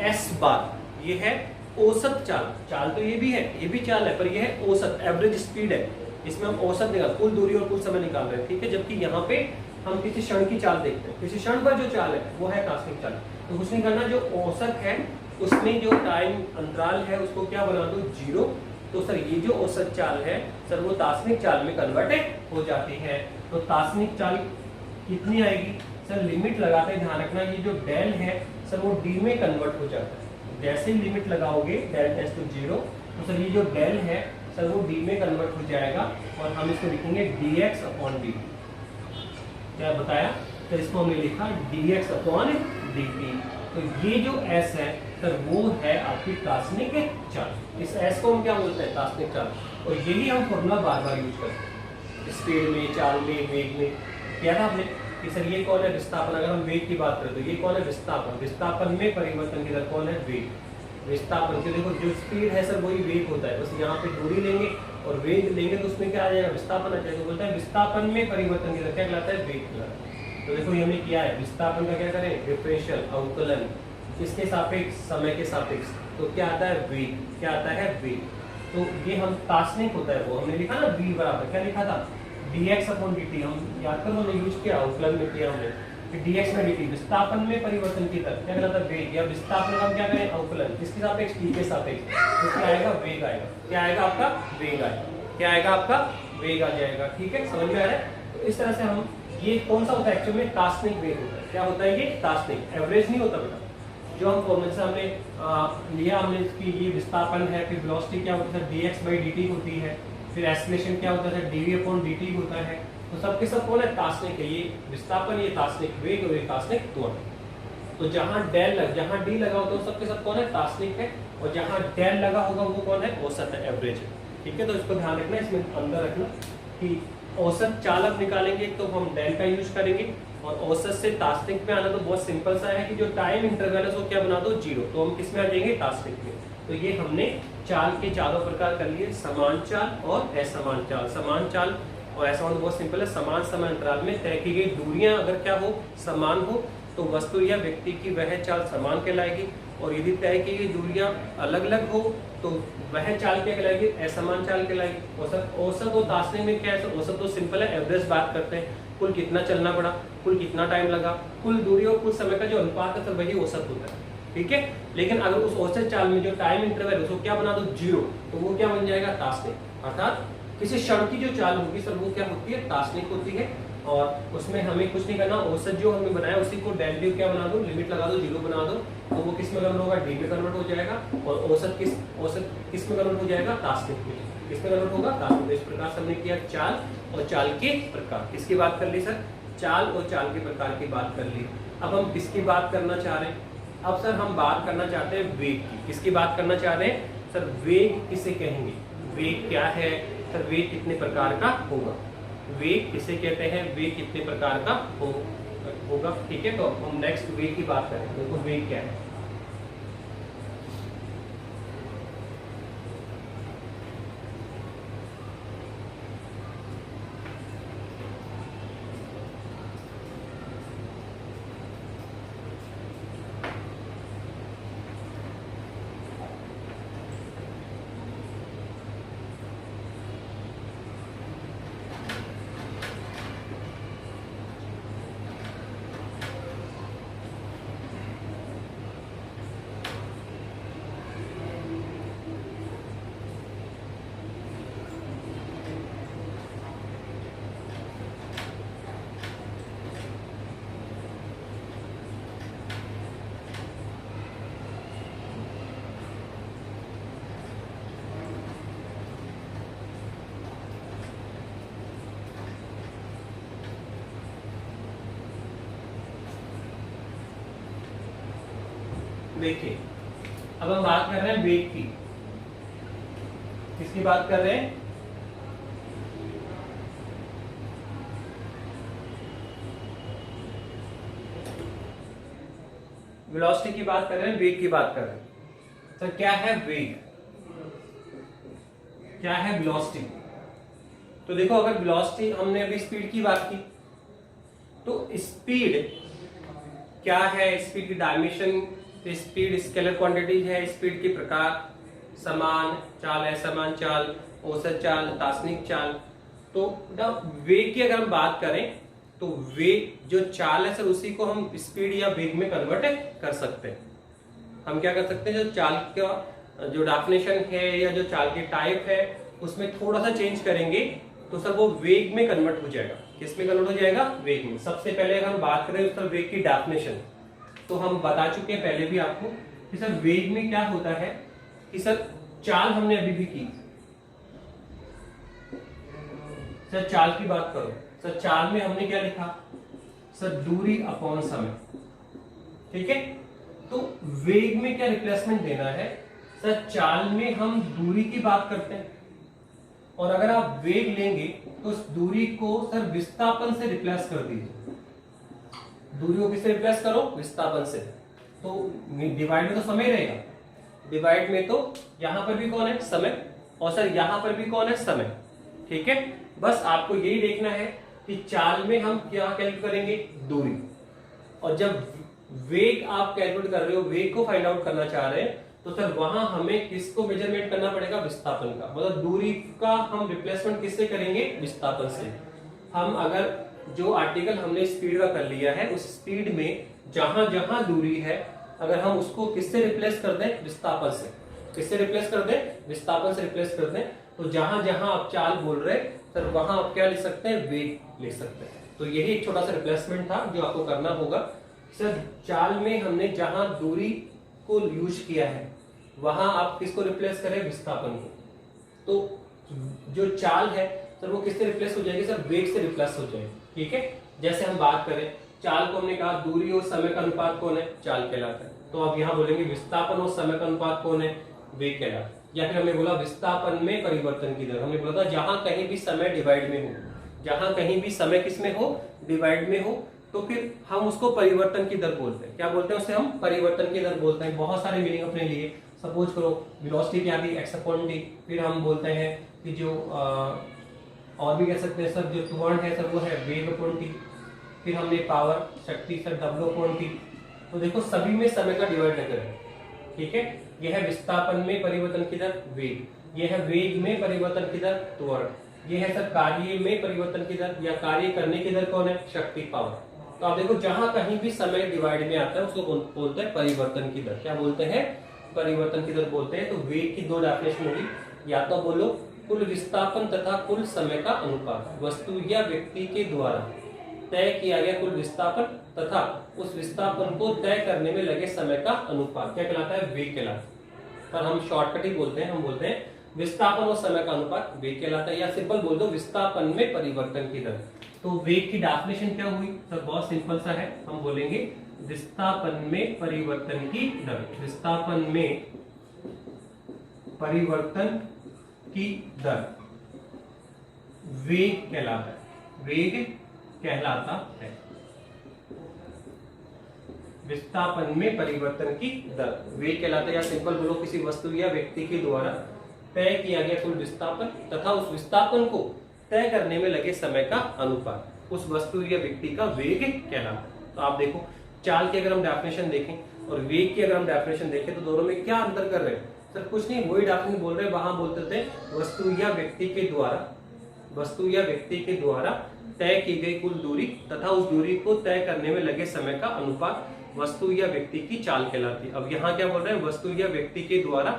एस बार, ये है औसत चाल। चाल तो ये भी है, ये भी चाल है, पर ये है औसत, एवरेज स्पीड है। इसमें हम औसत निकाल, कुल दूरी और कुल समय निकाल रहे हैं। ठीक है, जबकि यहाँ पे हम किसी क्षण की चाल देखते हैं, किसी क्षण पर जो चाल है वो है तात्क्षणिक चाल। तो कुछ नहीं करना, जो औसत है उसमें जो टाइम अंतराल है उसको क्या बना दो? 0। तो सर ये जो औसत चाल है सर वो तात्क्षणिक चाल में कन्वर्ट हो जाती है। तो तात्क्षणिक चाल कितनी आएगी सर? लिमिट लगाते ध्यान रखना, ये जो डेल है सर वो डी में कन्वर्ट हो जाता है। जैसे ही लिमिट लगाओगे डेल टेंड्स टू 0, तो सर ये जो डेल है सर वो डी में कन्वर्ट हो जाएगा, और हम इसको लिखेंगे dx अपॉन dt। क्या बताया? तो इसको हमने लिखा dx अपॉन dt। तो ये जो s है सर वो है आपकी तात्क्षणिक चाल। इस s को हम क्या बोलते हैं? तात्क्षणिक चाल। और यही हम फॉर्मूला बार बार यूज करते हैं, स्पीड में, चाल में, वेग में। क्या था आपने कि सर ये कौन है? विस्थापन। अगर हम वेग की बात करें तो ये कौन है? विस्थापन। विस्थापन में परिवर्तन की दर कौन है? वेग। विस्थापन के देखो जो स्पीड है सर वही वेग होता है, बस यहाँ पे दूरी लेंगे और वेग लेंगे तो उसमें क्या आ जाएगा? विस्थापन आ जाएगा। तो बोलता है विस्थापन में परिवर्तन की दर क्या कहलाता है? वेग कहलाता है। तो देखो ये हमने किया है, विस्थापन का क्या करें? डिफरेंशियल, अवकलन, किसके सापेक्ष? समय के सापेक्ष। तो क्या आता है? वेग। क्या आता है? वेग। तो ये हम तात्क्षणिक होता है वो हमने लिखा ना, v बराबर क्या लिखा था? dx upon dt। हम याद करो हमने यूज किया, अवकलन में किया हमने कि dx में dt। विस्थापन में परिवर्तन की दर क्या कहलाता है? वेग। या विस्थापन का हम क्या करें? अवकलन, किसके सापेक्ष? t के सापेक्ष। तो क्या आएगा? वेग आएगा। क्या आएगा आपका? वेग आएगा। क्या आएगा आपका? वेग आ जाएगा। ठीक है, समझ में आ रहा है? तो इस तरह से हम, ये कौन सा होता है एक्चुअली में? तात्क्षणिक वेग होता है। क्या होता है ये? तात्क्षणिक, एवरेज नहीं होता बेटा। जो हम फॉर्मूले से हमने लिया, हमने इसकी ये विस्थापन है, फिर वेलोसिटी क्या होता है? dx by dt होती है, फिर एक्सेलरेशन क्या होता है? dv अपॉन dt होता है। तो सबके सब कौन है? तात्क्षणिक है। ये विस्थापन, ये तात्क्षणिक वेग और ये तात्क्षणिक त्वरण। तो जहां जहां d लगा होगा तो सबके सब कौन है? तात्क्षणिक है, और जहां डेल लगा होगा वो कौन है? औसत है, एवरेज है। ठीक है, तो इसको ध्यान रखना, इसमें अंदर रखना कि औसत चालक निकालेंगे तो हम डेल का यूज करेंगे, और औसत से तात्क्षणिक में आना तो बहुत सिंपल सा है कि जो टाइम इंटरवल है उसको क्या बना दो? 0। तो हम किस में आ जाएंगे? तात्क्षणिक में। तो ये हमने चाल के चारों प्रकार कर लिए, समान चाल और असमान चाल। समान चाल और असमान बहुत सिंपल है, समान समय अंतराल में तय की गई दूरियां अगर क्या हो? समान हो, तो वस्तु या व्यक्ति की वह चाल समान कहलाएगी, और यदि तय की गई दूरियां अलग अलग हो तो वह चाल क्या कहलाएगी? असमान चाल कहलाएगी। औसत और तात्क्षणिक में क्या है? औसत तो सिंपल है, एवरेज बात करते हैं, कुल कितना चलना पड़ा, कुल कितना टाइम लगा, कुल दूरी और कुल समय का जो अनुपात है वही औसत होता है। ठीक है, लेकिन अगर उस औसत चाल में जो टाइम इंटरवल है उसको क्या बना दो? 0, तो वो क्या बन जाएगा? तात्क्षणिक। अर्थात किसी क्षण की जो चाल होगी सर वो क्या होती है? तात्क्षणिक होती है, और उसमें हमें कुछ नहीं करना, औसत जो हमने बनाया उसी को डेल ड्यू क्या बना दो, लिमिट लगा दो, 0 बना दो, तो वो किस में कन्वर्ट होगा, डी में कन्वर्ट हो जाएगा। और औसत किस में कन्वर्ट हो जाएगा, तास्किक में। किस में कन्वर्ट होगा, तास्किक में। इस प्रकार से हमने किया चाल और चाल के प्रकार। किसकी बात कर ली सर, चाल और चाल के प्रकार की बात कर ली। अब हम किसकी बात करना चाह रहे हैं, अब सर हम बात करना चाहते हैं वेग की। किसकी बात करना चाह रहे हैं सर, वेग किसे कहेंगे, वेग क्या है सर, वेग कितने प्रकार का होगा, वेग किसे कहते हैं, वेग कितने प्रकार का होगा। ठीक है, तो हम नेक्स्ट वेग की बात करें। देखो वेग क्या है, देखिए अब हम बात कर रहे हैं वेग की। किसकी बात कर रहे हैं, वेलोसिटी की बात कर रहे हैं, वेग की बात कर रहे हैं। तो क्या है वेग, क्या है वेलोसिटी। तो देखो अगर वेलोसिटी, हमने अभी स्पीड की बात की, तो स्पीड क्या है, स्पीड की डायमेंशन, स्पीड स्केलर क्वांटिटीज है, स्पीड के प्रकार, समान चाल, असमान चाल, औसत चाल, तात्क्षणिक चाल। तो वेग की अगर हम बात करें तो वेग जो चाल है सर, उसी को हम स्पीड या वेग में कन्वर्ट कर सकते हैं। हम क्या कर सकते हैं, जो चाल का जो डेफिनेशन है या जो चाल की टाइप है उसमें थोड़ा सा चेंज करेंगे तो सर वो वेग में कन्वर्ट हो जाएगा। किस में कन्वर्ट हो जाएगा, वेग में। सबसे पहले अगर हम बात करें सर वेग की डेफिनेशन, तो हम बता चुके हैं पहले भी आपको कि सर वेग में क्या होता है कि सर चाल हमने अभी भी की, सर चाल की बात करो, सर चाल में हमने क्या लिखा सर, दूरी अपॉन समय। ठीक है, तो वेग में क्या रिप्लेसमेंट देना है सर, चाल में हम दूरी की बात करते हैं और अगर आप वेग लेंगे तो उस दूरी को सर विस्थापन से रिप्लेस कर दीजिए। दूरी को किससे रिप्लेस करो, विस्थापन से। तो डिवाइड में तो समय रहेगा, डिवाइड में तो यहां पर भी कौन है, समय, और सर यहां पर भी कौन है, समय। ठीक है, बस आपको यही देखना है कि चाल में हम क्या कैलकुलेट करेंगे, दूरी। और जब वेग आप कैलकुलेट कर रहे हो, वेग को फाइंड आउट करना चाह रहे हैं, तो सर वहां हमें किसको मेजरमेंट करना पड़ेगा, विस्थापन का। मतलब दूरी का हम रिप्लेसमेंट किससे करेंगे, विस्थापन से। हम अगर जो आर्टिकल हमने स्पीड का कर लिया है, उस स्पीड में जहां जहां दूरी है, अगर हम उसको किससे रिप्लेस कर दें, विस्थापन से। किससे रिप्लेस कर दें, विस्थापन से रिप्लेस कर दें, तो जहां जहां आप चाल बोल रहे सर वहां आप क्या लिख सकते हैं, वेग लिख सकते हैं। तो यही एक छोटा सा रिप्लेसमेंट था जो आपको करना होगा। सर चाल में हमने जहां दूरी को यूज किया है वहां आप किसको रिप्लेस करें, विस्थापन को। तो जो चाल है सर वो किससे रिप्लेस हो जाएगी, सर वेग से रिप्लेस हो जाएगी। ठीक है, जैसे हम बात करें चाल को, हमने कहा दूरी और समय का अनुपात कौन है, चाल कहलाता है। तो आप यहाँ बोलेंगे विस्थापन और समय का अनुपात कौन है, वेग कहलाता है। या फिर हमने बोला विस्थापन में परिवर्तन की दर, हमने बोला था जहां कहीं भी समय डिवाइड में हो, जहां कहीं भी समय किसमें हो, डिवाइड में हो, तो फिर हम उसको परिवर्तन की दर बोलते हैं। क्या बोलते हैं उसे, हम परिवर्तन की दर बोलते हैं। बहुत सारे मीनिंग अपने लिए, सपोज करो वेलोसिटी क्या थी, x अपॉन t। फिर हम बोलते हैं कि जो और भी कह सकते हैं सर, जो त्वरण है सर वो है वेग अपॉन t। फिर हमने पावर, शक्ति सर w अपॉन t। तो देखो सभी में समय का डिवाइड न करें। ठीक है, यह है विस्थापन में परिवर्तन की दर, वेग। यह है वेग में परिवर्तन की दर, त्वरण। यह है सर कार्य में परिवर्तन की दर या कार्य करने की दर कौन है, शक्ति, पावर। तो आप देखो जहां कहीं भी समय डिवाइड में आता है उसको बोलते हैं परिवर्तन की दर। क्या बोलते हैं, परिवर्तन की दर बोलते हैं। तो वेग की दो डेफिनेशन होगी, या तो बोलो कुल विस्थापन तथा कुल समय का अनुपात वस्तु या व्यक्ति के द्वारा तय किया गया कुल विस्थापन तथा उस विस्थापन को तय करने में लगे समय का अनुपात क्या कहलाता है? वेग कहलाता है। पर हम शॉर्टकट ही बोलते हैं, हम बोलते हैं विस्थापन और समय का अनुपात वेग कहलाता है, या सिंपल बोल दो विस्थापन में परिवर्तन की दर। तो वेग की डेफिनेशन क्या हुई सर? बहुत सिंपल सा है, हम बोलेंगे विस्थापन में परिवर्तन की दर। विस्थापन में परिवर्तन की दर वेग कहलाता है, वेग कहलाता है। विस्थापन में परिवर्तन की दर वेग कहलाता है, या सिंपल बोलो किसी वस्तु या व्यक्ति के द्वारा तय किया गया कुल विस्थापन तथा उस विस्थापन को तय करने में लगे समय का अनुपात उस वस्तु या व्यक्ति का वेग कहलाता है। तो आप देखो चाल की अगर हम डेफिनेशन देखें और वेग की अगर हम डेफिनेशन देखें तो दोनों में क्या अंतर कर रहे हैं सर? कुछ नहीं, वही डेफिनेशन बोल रहे हैं। वहां बोलते थे वस्तु या व्यक्ति के द्वारा, वस्तु या व्यक्ति के द्वारा तय की गई कुल दूरी तथा उस दूरी को तय करने में लगे समय का अनुपात वस्तु या व्यक्ति की चाल कहलाती है। अब यहाँ क्या बोल रहे हैं? वस्तु या व्यक्ति के द्वारा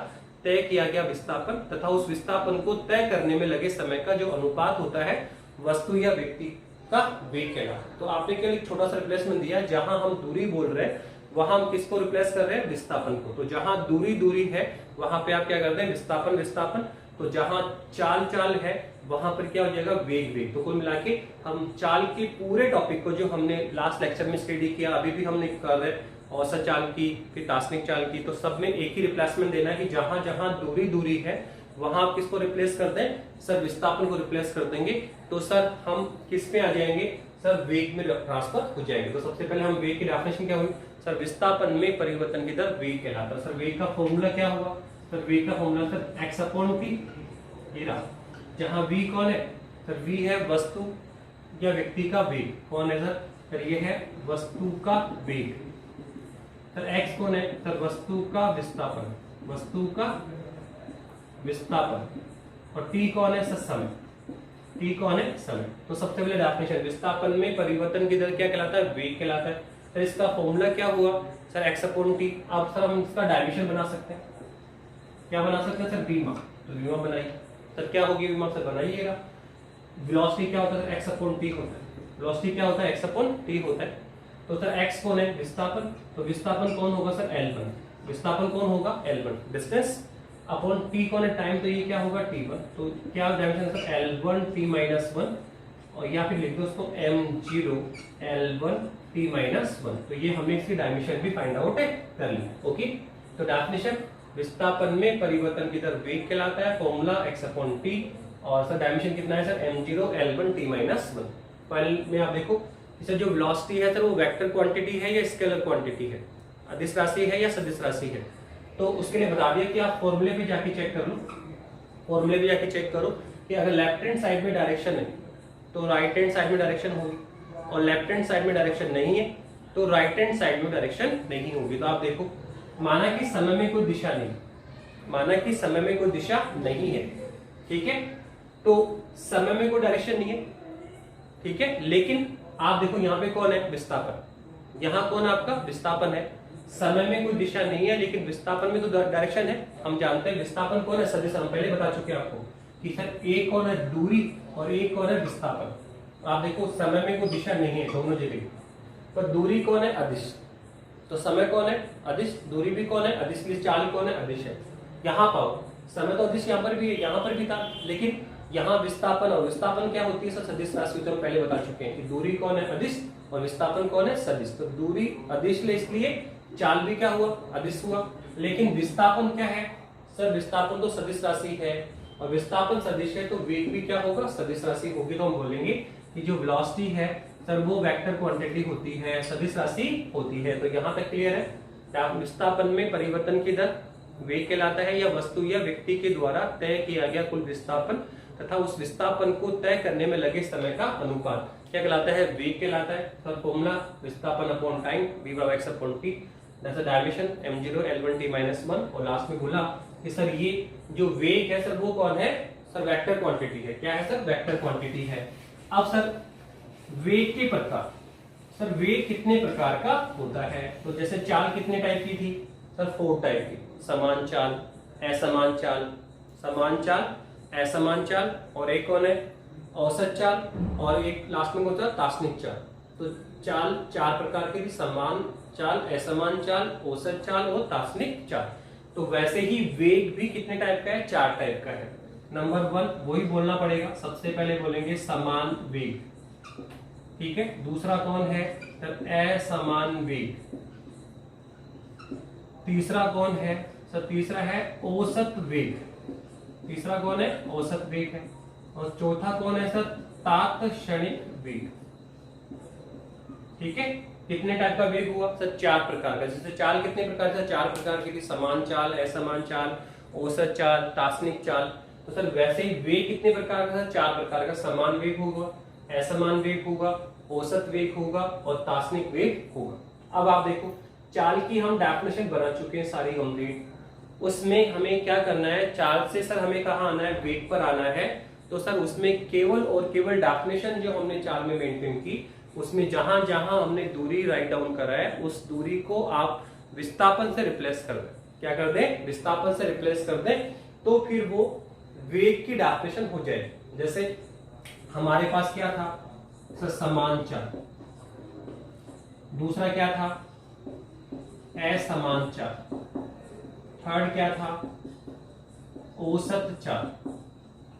तय किया गया विस्थापन तथा उस विस्थापन को तय करने में लगे समय का जो अनुपात होता है वस्तु या व्यक्ति का वेग कहलाता है। तो आपने केवल एक छोटा सा रिप्लेसमेंट दिया, जहां हम दूरी बोल रहे हैं वहां हम किसको रिप्लेस कर रहे हैं? विस्थापन को। तो जहां दूरी है वहां पे आप क्या करते हैं? विस्थापन विस्थापन। तो जहां चाल है वहां पर क्या हो जाएगा? वेग। तो कुल मिला के हम चाल के पूरे टॉपिक को जो हमने लास्ट लेक्चर में स्टडी किया, अभी भी हमने कर रहे हैं औसत चाल की, फिर तात्क्षणिक चाल की, तो सब में एक ही रिप्लेसमेंट देना है कि जहां जहां दूरी है वहां आप किसको रिप्लेस कर दें? सर विस्थापन को रिप्लेस कर देंगे। तो सर हम किस पे आ जाएंगे? सर वेग में ट्रांसफर हो जाएंगे। तो सबसे पहले हम वेग की डेफिनेशन क्या हुई सर? विस्थापन में परिवर्तन की दर वेग कहलाता है। सर वेग का फॉर्मूला क्या हुआ सर? वेग का formula sir x upon T, ये रहा। जहां v कौन है सर? v है वस्तु या व्यक्ति का वेग। कौन है सर? सर ये है वस्तु का वेग। सर x कौन है सर? वस्तु का विस्थापन, वस्तु का विस्थापन। और t कौन है सर? समय। t कौन है? समय। तो सबसे पहले डेफिनेशन विस्थापन में परिवर्तन की दर क्या कहलाता है? वेग कहलाता है। सर इसका फॉर्मूला क्या हुआ सर? x upon T. अब सर हम इसका डायमेंशन बना सकते हैं, क्या बना सकते हैं सर? विमा। तो विमा बनाइए सर, क्या होगी विमा सर? बनाइएगा। वेलोसिटी क्या होता है? x अपॉन टी होता है। वेलोसिटी क्या होता है? x अपॉन टी होता है। तो सर x कौन है? विस्थापन। तो विस्थापन कौन होगा सर? L1। विस्थापन कौन होगा? L1। डिस्टेंस अपॉन t कौन है? टाइम। तो ये क्या होगा? T1। तो क्या dimension sir? L1 t minus 1, और या फिर लिख दो उसको m0 L1 t माइनस 1। तो ये हमने इसकी डायमेंशन भी फाइंड आउट कर ली। ओके, तो डेफिनेशन विस्थापन में परिवर्तन की दर वेग कहलाता है, फॉर्मूला x अपॉन टी, और सर डायमेंशन कितना है sir? m0 L1 t minus 1। Final में आप देखो सर जो वेलोसिटी है सर वो वेक्टर क्वांटिटी है या स्केलर क्वांटिटी है? अदिश राशि है या सदिश राशि है? तो उसके लिए बता दिया कि आप फॉर्मूले पे जाके चेक कर लो, फॉर्मूले पे जाके चेक करो कि अगर लेफ्ट हैंड साइड में डायरेक्शन है तो राइट हैंड साइड में डायरेक्शन होगी, और लेफ्ट हैंड साइड में डायरेक्शन नहीं है तो राइट हैंड साइड में डायरेक्शन नहीं होगी। तो आप देखो, माना कि समय में कोई दिशा नहीं, माना कि समय में कोई दिशा नहीं है, ठीक है, तो समय में कोई डायरेक्शन नहीं है, ठीक है, लेकिन आप देखो यहाँ पे कौन है? विस्थापन। यहाँ कौन आपका? विस्थापन है। समय में कोई दिशा नहीं है लेकिन विस्थापन में तो डायरेक्शन है। हम जानते हैं विस्थापन कौन है? सदिश। हम पहले बता चुके आपको कि सर एक कौन है? दूरी, और एक कौन है? विस्थापन। आप देखो समय में कोई दिशा नहीं है दोनों जगह, पर दूरी कौन है? अदिश। तो समय कौन है? अदिश। दूरी भी कौन है? अदिश। चाल कौन है? अदिश है। यहाँ पाओ समय तो अदिश यहाँ पर भी है, यहाँ पर भी था, लेकिन यहाँ विस्थापन, और विस्थापन क्या होती है सर? सदिश राशि। तो पहले बता चुके हैं कि दूरी कौन है? अदिश, और विस्थापन कौन है? सदिश। तो दूरी अदिश ले, इसलिए चाल भी क्या हुआ? अदिश हुआ। लेकिन विस्थापन क्या है सर? विस्थापन तो सदिश राशि है, और विस्थापन सदिश है तो वेग भी क्या होगा? सदिश राशि होगी। तो हम बोलेंगे कि जो वेलोसिटी है सर वो वेक्टर क्वांटिटी होती है, सदिश राशि होती है। तो यहाँ तक क्लियर है? विस्थापन में परिवर्तन की दर वेग कहलाता है, या वस्तु या व्यक्ति के द्वारा तय किया गया कुल विस्थापन तथा उस विस्थापन को तय करने में लगे समय का अनुपात क्या कहलाता है? वेग कहलाता है। सर फॉर्मूला विस्थापन upon time v by x upon t, that's the dimension m0 L1 t minus 1। और लास्ट में बोला कि सर ये जो वेग है सर वो कौन है? सर वेक्टर क्वांटिटी है। क्या है सर? वेक्टर क्वांटिटी है। अब सर वेग के प्रकार, सर वेग कितने प्रकार का होता है? तो जैसे चाल कितने टाइप की थी सर? 4 टाइप की। समान चाल, असमान चाल, समान चाल, असमान चाल, और एक कौन है? औसत चाल, और एक लास्ट में कौन सा? तात्क्षणिक चाल। तो चाल चार प्रकार की थी, समान चाल, असमान चाल, औसत चाल और तासनिक चाल। तो वैसे ही वेग भी कितने टाइप का है, चार टाइप का है। नंबर 1 वही बोलना पड़ेगा, सबसे पहले बोलेंगे समान वेग, ठीक है। दूसरा कौन है, तब असमान वेग। तीसरा कौन है सर, तीसरा है औसत वेग। तीसरा कौन है, औसत वेग है। और चौथा कौन है सर, तात्क्षणिक वेग। ठीक है, कितने टाइप का वेग हुआ सर, चार प्रकार का। जैसे चाल कितने प्रकार से, चार प्रकार की थी, समान चाल, असमान चाल, औसत चाल, तासनिक चाल। तो सर वैसे ही वेग कितने प्रकार का, चार प्रकार का, समान वेग होगा, असमान वेग होगा, औसत वेग होगा और तासनिक वेग होगा। अब आप देखो, चाल की हम डेफिनेशन बना चुके हैं सारी कंप्लीट। उसमें हमें क्या करना है, चाल से सर हमें कहाँ आना है, वेग पर आना है। तो सर उसमें केवल और केवल डेफिनेशन जो हमने चाल में मेंटेन की, उसमें जहां जहां हमने दूरी राइट डाउन करा है, उस दूरी को आप विस्थापन से रिप्लेस कर दें। क्या कर दें, विस्थापन से रिप्लेस कर दें, तो फिर वो वेग की डेफिनेशन हो जाए। जैसे हमारे पास क्या था सर, समान चाल। दूसरा क्या था, असमान चाल। थर्ड क्या था, औसत चाल।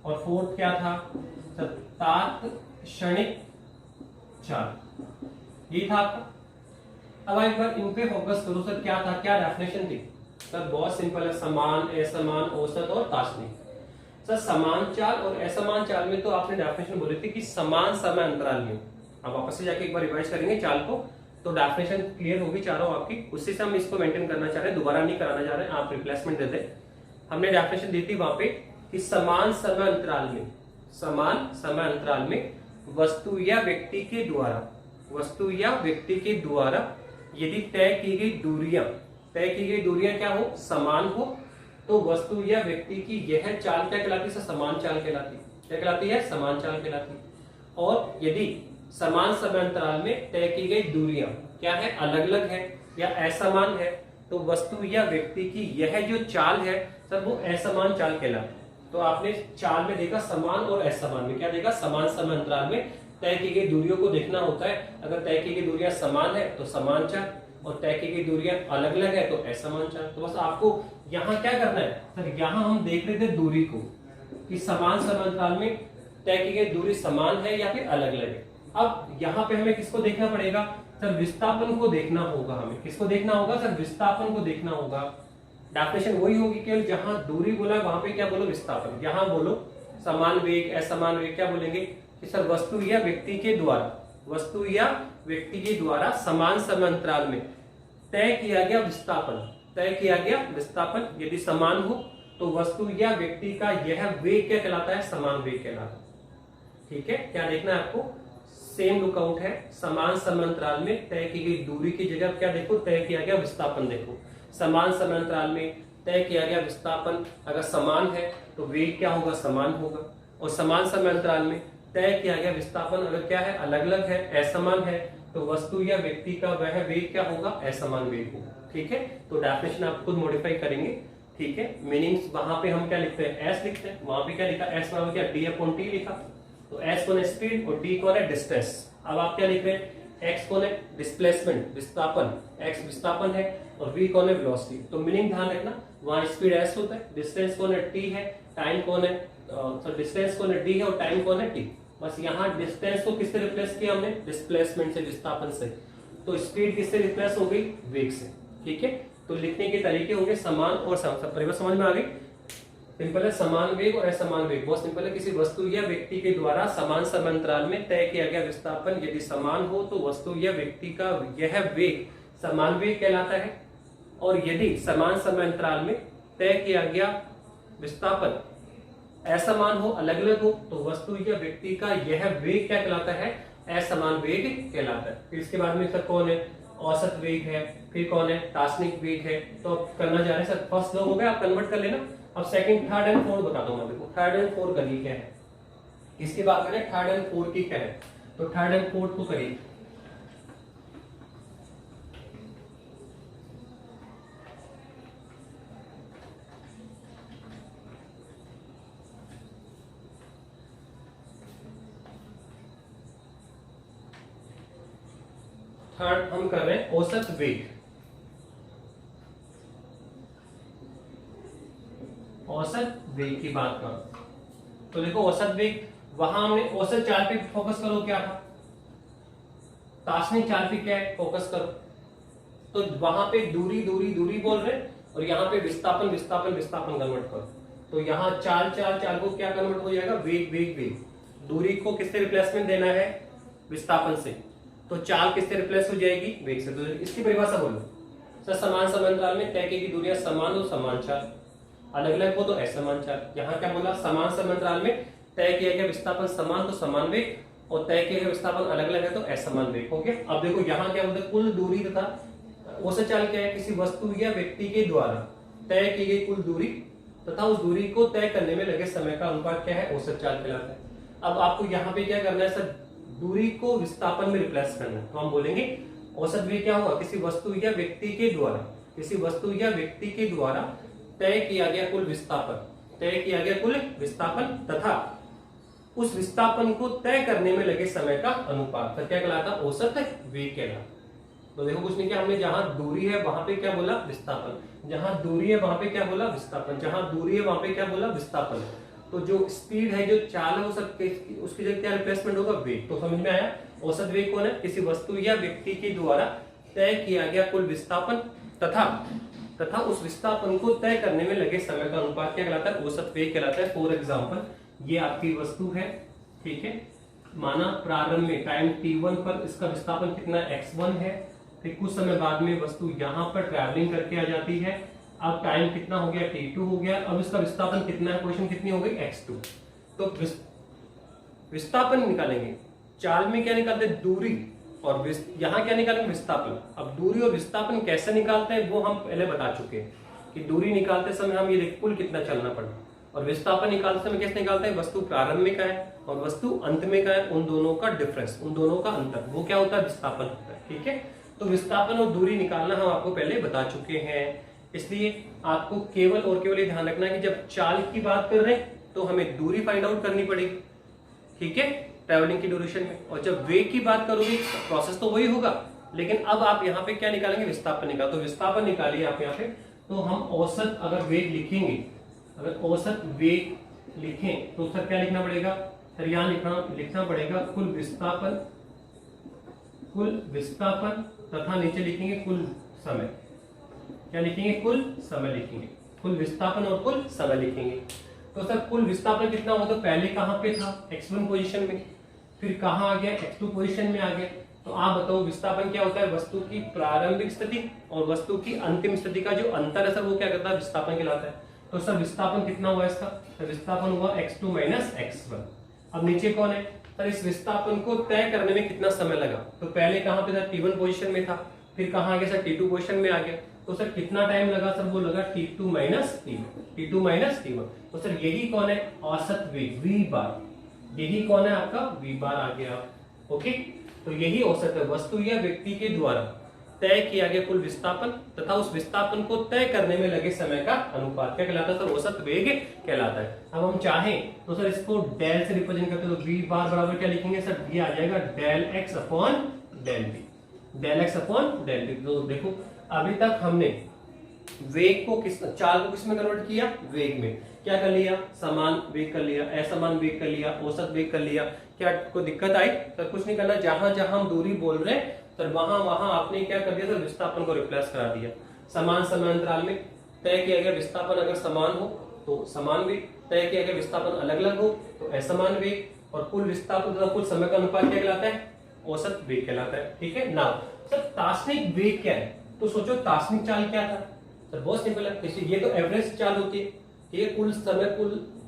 और फोर्थ क्या था, तात्क्षणिक चाल। ये था आपका। अब एक बार इन पे फोकस करो सर, क्या था, क्या डेफिनेशन थी सर, बहुत सिंपल है, समान, असमान, औसत और तासनिक। सर समान चाल और असमान चाल में तो आपने डेफिनेशन बोली थी कि समान समय अंतराल में। अब वापस से जाके एक बार रिवाइज करेंगे चाल को, तो डेफिनेशन क्लियर होगी चारों आपकी। उसी से हम इसको मेंटेन करना चाह रहे हैं, दोबारा नहीं कराना चाह रहे हैं, आप रिप्लेसमेंट दे दें। हमने डेफिनेशन दी थी वहां पे कि समान समय अंतराल में, समान समय अंतराल में वस्तु या व्यक्ति के द्वारा, वस्तु या व्यक्ति के द्वारा यदि तय की गई दूरियां क्या हो, समान हो, तो वस्तु या व्यक्ति की यह चाल क्या कहलाती है, समान चाल कहलाती। क्या कहलाती है, समान चाल कहलाती। और यदि समान समय अंतराल में तय की गई दूरियां क्या है, अलग अलग है या असमान है, तो वस्तु या व्यक्ति की यह जो चाल है सर, वो असमान चाल कहलाती। तो आपने चाल में देखा समान और असमान में, क्या देखा, समान समय अंतराल में तय की गई दूरियों को देखना होता है। अगर तय की गई दूरियां समान है तो समान चाल, और तय की गई दूरियां अलग अलग है तो असमान चाल। तो बस आपको यहाँ क्या करना है सर, यहाँ हम देख रहे थे दूरी को कि समान समय अंतराल में तय की गई दूरी समान है या फिर अलग अलग है। अब यहाँ पे हमें किसको देखना पड़ेगा सर, विस्थापन को देखना होगा। हमें किसको देखना होगा सर, विस्थापन को देखना होगा। डेफिनेशन वही होगी, केवल जहां दूरी बोला वहां पे क्या बोलो, विस्थापन। यहां बोलो समान वेग, असमान वेग, क्या बोलेंगे कि सर वस्तु या व्यक्ति के द्वारा, वस्तु या व्यक्ति के द्वारा समान समय अंतराल में तय किया गया विस्थापन, तय किया गया विस्थापन यदि समान हो, तो वस्तु या व्यक्ति का यह वेग क्या कहलाता है, समान वेग कहलाता है। ठीक है, क्या देखना है आपको, सेम लुकआउट है, समान समय अंतराल में तय की गई दूरी की जगह क्या देखो, तय किया गया विस्थापन देखो। समान समय अंतराल में तय किया गया विस्थापन अगर समान है तो वेग क्या होगा, समान होगा। और समान समय अंतराल में तय किया गया विस्थापन अगर क्या है, अलग अलग है, असमान है, तो वस्तु या व्यक्ति का वह वेग क्या होगा, असमान वेग होगा। ठीक है, तो डेफिनेशन आप खुद मॉडिफाई करेंगे। ठीक है, मीनिंग्स वहां पे हम क्या लिखते हैं, एस लिखते हैं, वहां पे क्या लिखा, एस बराबर क्या, डी अपॉन टी लिखा। तो एस कौन है, स्पीड, और डी कौन है, डिस्टेंस। अब आप क्या लिख रहे हैं, एक्स कौन है, डिस्प्लेसमेंट, विस्थापन, एक्स विस्थापन है, और वी कौन है, वेलोसिटी। तो मीनिंग ध्यान रखना, वहां स्पीड एस होता है, डिस्टेंस कौन है, टी है, टाइम कौन है, तो डिस्टेंस कौन है, डी है, और टाइम कौन है, टी। बस यहाँ डिस्टेंस को किससे रिप्लेस किया हमने, डिस्प्लेसमेंट से, विस्थापन से। तो स्पीड किससे रिप्लेस हो गई, वेग से। ठीक है, तो लिखने के तरीके हो गए समान और परिवर्तन, समझ में आ गई। सिंपल है, समान वेग और असमान वेग, बहुत सिंपल है। किसी वस्तु या व्यक्ति के द्वारा समान समय अंतराल में तय किया गया विस्थापन यदि समान हो, तो वस्तु या व्यक्ति का यह वेग समान वेग कहलाता है। और यदि समान समय अंतराल में तय किया गया विस्थापन असमान हो, अलग अलग हो, तो वस्तु या व्यक्ति का यह वेग क्या कहलाता है, असमान वेग कहलाता है। फिर इसके बाद में सर कौन है, औसत वेग है, फिर कौन है, तात्क्षणिक वेग है। तो अब करना जा रहे हैं सर, फर्स्ट दो हो गया, आप कन्वर्ट कर लेना। अब सेकंड, थर्ड एंड फोर्थ बताता हूं मैं। देखो थर्ड एंड फोर्थ करनी क्या है, इसकी बात करें थर्ड एंड फोर्थ की क्या है, तो थर्ड एंड फोर्थ को करिए। थर्ड हम कर रहे हैं औसत वेग। औसत वेग की बात करो तो देखो औसत वेग, वहां हमने औसत चाल पे फोकस करो क्या था, तात्क्षणिक चाल पे क्या है फोकस करो, तो वहां पे दूरी दूरी दूरी बोल रहे हैं और यहाँ पे विस्थापन विस्थापन विस्थापन कन्वर्ट करो, तो यहाँ चाल चाल चाल को क्या कन्वर्ट हो जाएगा, वेग वेग वेग। दूरी को किससे रिप्लेसमेंट देना है, विस्थापन से, तो चाल किससे रिप्लेस हो जाएगी, वेग से। तो इसकी परिभाषा बोलो सर, समान समांतराल में तय की दूरियां समान हो समान चाल, अलग अलग हो तो असमान चाल। यहाँ क्या बोला, समान समांतराल में तय किया गया विस्थापन समान तो समान वेग, और तय किया गया विस्थापन अलग अलग है तो असमान वेग हो गया। अब देखो यहाँ क्या बोलते हैं, कुल दूरी तथा औसत चाल क्या है, किसी वस्तु या व्यक्ति के द्वारा तय की गई कुल दूरी तथा उस दूरी को तय करने में लगे समय का अनुपात क्या है, औसत चाल कहलाता है। अब आपको यहाँ पे क्या करना है सर, दूरी को विस्थापन में रिप्लेस करना है, तो हम बोलेंगे औसत वेग क्या होगा, किसी वस्तु या व्यक्ति के द्वारा, किसी वस्तु या व्यक्ति के द्वारा तय किया गया कुल विस्थापन, तय किया गया कुल विस्थापन तथा उस विस्थापन को तय करने में लगे समय का अनुपात, फिर क्या कहलाता, औसत वेग कहलाता। तो देखो कुछ नहीं किया हमने, जहां दूरी है वहां पे क्या बोला, विस्थापन, जहां दूरी है वहां पे क्या बोला, विस्थापन, जहां दूरी है वहां पे क्या बोला, विस्थापन। तो जो स्पीड है, जो चाल है, उसकी जगह क्या रिप्लेसमेंट होगा, वेग। तो समझ में आया, औसत वेग कौन है, किसी वस्तु या व्यक्ति के द्वारा तय किया गया कुल विस्थापन तथा उस विस्थापन को तय करने में लगे समय का अनुपात क्या कहलाता है, औसत वेग कहलाता है। फॉर एग्जांपल, ये आपकी वस्तु है, ठीक है, माना प्रारंभ में टाइम t1 पर इसका विस्थापन कितना x1 है, फिर कुछ समय बाद में वस्तु यहां पर ट्रैवलिंग करके आ जाती है, अब टाइम कितना हो गया, t2 हो गया, अब इसका विस्थापन कितना है, पोजीशन कितनी हो गई, x2। तो विस्थापन निकालेंगे, चाल में क्या निकालते हैं, दूरी, और यहाँ क्या निकालेंगे, विस्थापन। अब दूरी और विस्थापन कैसे निकालते हैं वो हम पहले बता चुके हैं कि दूरी निकालते समय हम ये देख कुल कितना चलना पड़ा, और विस्थापन निकालते समय कैसे निकालते हैं, वस्तु प्रारंभ में का है और वस्तु अंत में का है, उन दोनों का डिफरेंस, उन दोनों का अंतर, वो क्या होता है, विस्थापन होता है। ठीक है, तो विस्थापन और दूरी निकालना हम आपको पहले बता चुके हैं, इसलिए आपको केवल और केवल ये ध्यान रखना है कि जब चाल की बात कर रहे हैं तो हमें दूरी फाइंड आउट करनी पड़ेगी, ठीक है, ट्रैवलिंग की ड्यूरेशन में। और जब वेग की बात करोगे प्रोसेस तो वही होगा, लेकिन अब आप यहाँ पे क्या निकालेंगे, विस्थापन निकाल, तो विस्थापन निकालिए आप यहाँ पे। तो हम औसत अगर वेग लिखेंगे, अगर औसत वेग लिखें तो सर क्या लिखना पड़ेगा, सर यहाँ लिखना पड़ेगा कुल विस्थापन तथा नीचे लिखेंगे कुल समय, क्या लिखेंगे, कुल समय लिखेंगे, कुल विस्थापन और कुल समय लिखेंगे। तो सर कुल विस्थापन कितना हो, तो पहले कहां पे था, x1 पोजीशन में, फिर कहां आ गया, x2 पोजीशन में आ गया। तो आप बताओ विस्थापन क्या होता है, वस्तु की प्रारंभिक स्थिति और वस्तु की अंतिम स्थिति का जो अंतर है सर वो क्या करता है, विस्थापन कहलाता है। तो सर विस्थापन कितना हुआ इसका, तो विस्थापन हुआ x2 माइनस x1। अब नीचे कौन है सर, इस विस्थापन को तय करने में कितना समय लगा, तो पहले कहां पे था, t1 पोजीशन में था, फिर कहां आ गया सर, t2 पोजीशन में आ गया। तो सर कितना टाइम लगा सर, वो लगा t2 माइनस t1। तो सर यही कौन है, औसत वेग, v बार, यही कौन है आपका, v बार आ गया। ओके, तो यही औसत है, वस्तु या व्यक्ति के द्वारा तय किया गया कुल विस्थापन तथा उस विस्थापन को तय करने में लगे समय का अनुपात क्या कहलाता है, सर औसत वेग कहलाता है। अब हम चाहें तो सर इसको डेल से रिप्रेजेंट करते हैं, तो v बार बराबर क्या लिखेंगे सर, ये आ जाएगा del x upon del v, del x upon del v। तो देखो अभी तक हमने वेग को चाल को किस में कन्वर्ट किया, वेग में, क्या कर लिया, समान वेग कर लिया, असमान वेग कर लिया, औसत वेग कर लिया। क्या कोई दिक्कत आई, सर कुछ नहीं करना, जहां जहां हम दूरी बोल रहे हैं सर वहां वहां आपने क्या कर दिया सर, विस्थापन को रिप्लेस करा दिया। समान समांतराल में तय किया गया विस्थापन अगर समान हो तो समान वेग, तय किया गया विस्थापन अलग अलग हो तो असमान वेग, और कुल विस्थापन तथा कुल समय का अनुपात क्या कहलाता है, औसत वेग कहलाता है। ठीक है ना सर, तात्क्षणिक वेग क्या है, तो सोचो तात्क्षणिक चाल क्या था सर, बहुत सिंपल है, ये तो एवरेज चाल होती है, ये कुल समय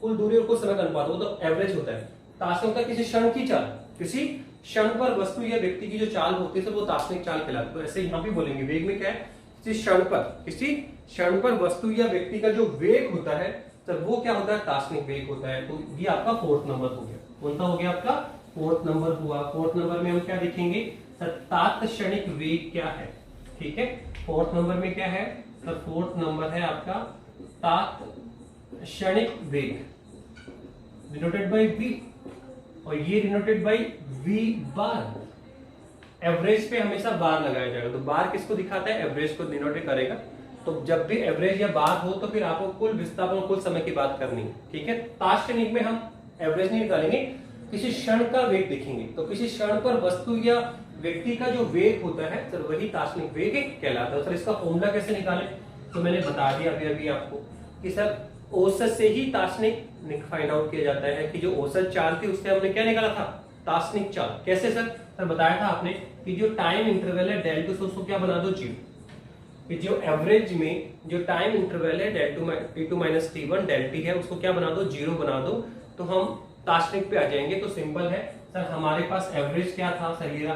कुल दूरी और कुल समय का अनुपात, वो तो एवरेज होता है। तात्क्षणिक होता है किसी क्षण की चाल, किसी क्षण पर वस्तु या व्यक्ति की जो चाल होती है वो तात्क्षणिक चाल कहलाती है। तो ऐसे यहाँ भी बोलेंगे, वेग में क्या है, किसी क्षण पर वस्तु या व्यक्ति का जो वेग होता है सर वो क्या होता है, तात्क्षणिक वेग होता है। तो ये आपका फोर्थ नंबर हो गया, कौन सा हो गया आपका, फोर्थ नंबर हुआ। फोर्थ नंबर में हम क्या देखेंगे सर, तात्क्षणिक वेग क्या है। ठीक है, फोर्थ नंबर में क्या है सर, फोर्थ नंबर है आपका तात्क्षणिक वेग, डिनोटेड बाय v, और ये denoted by v bar, average पे हमेशा बार लगाया जाएगा। तो बार किसको दिखाता है? एवरेज को डिनोट करेगा। तो जब भी एवरेज या बार हो तो फिर आपको कुल विस्थापन कुल समय की बात करनी है, ठीक है। ताश टेक्निक में हम एवरेज नहीं निकालेंगे, किसी क्षण का वेग देखेंगे। तो किसी क्षण पर वस्तु या व्यक्ति का जो वेग होता है सर वही तात्क्षणिक वेग कहलाता है। सर इसका फॉर्मूला कैसे निकालें? तो मैंने बता दिया अभी आपको कि सर औसत से ही तात्क्षणिक फाइंड आउट किया जाता है कि जो औसत चाल थी उससे हमने क्या निकाला था? तात्क्षणिक चाल। कैसे सर? सर बताया था आपने कि जो टाइम इंटरवल है डेल टू से उसको क्या बना दो? जीरो। कि जो एवरेज में जो टाइम इंटरवल है डेल टू टी2 माइनस टी1 डेल टी है उसको क्या बना दो? जीरो बना दो। तो हम तात्क्षणिक पे आ जाएंगे। तो सिंपल है सर, हमारे पास एवरेज क्या था? सर ये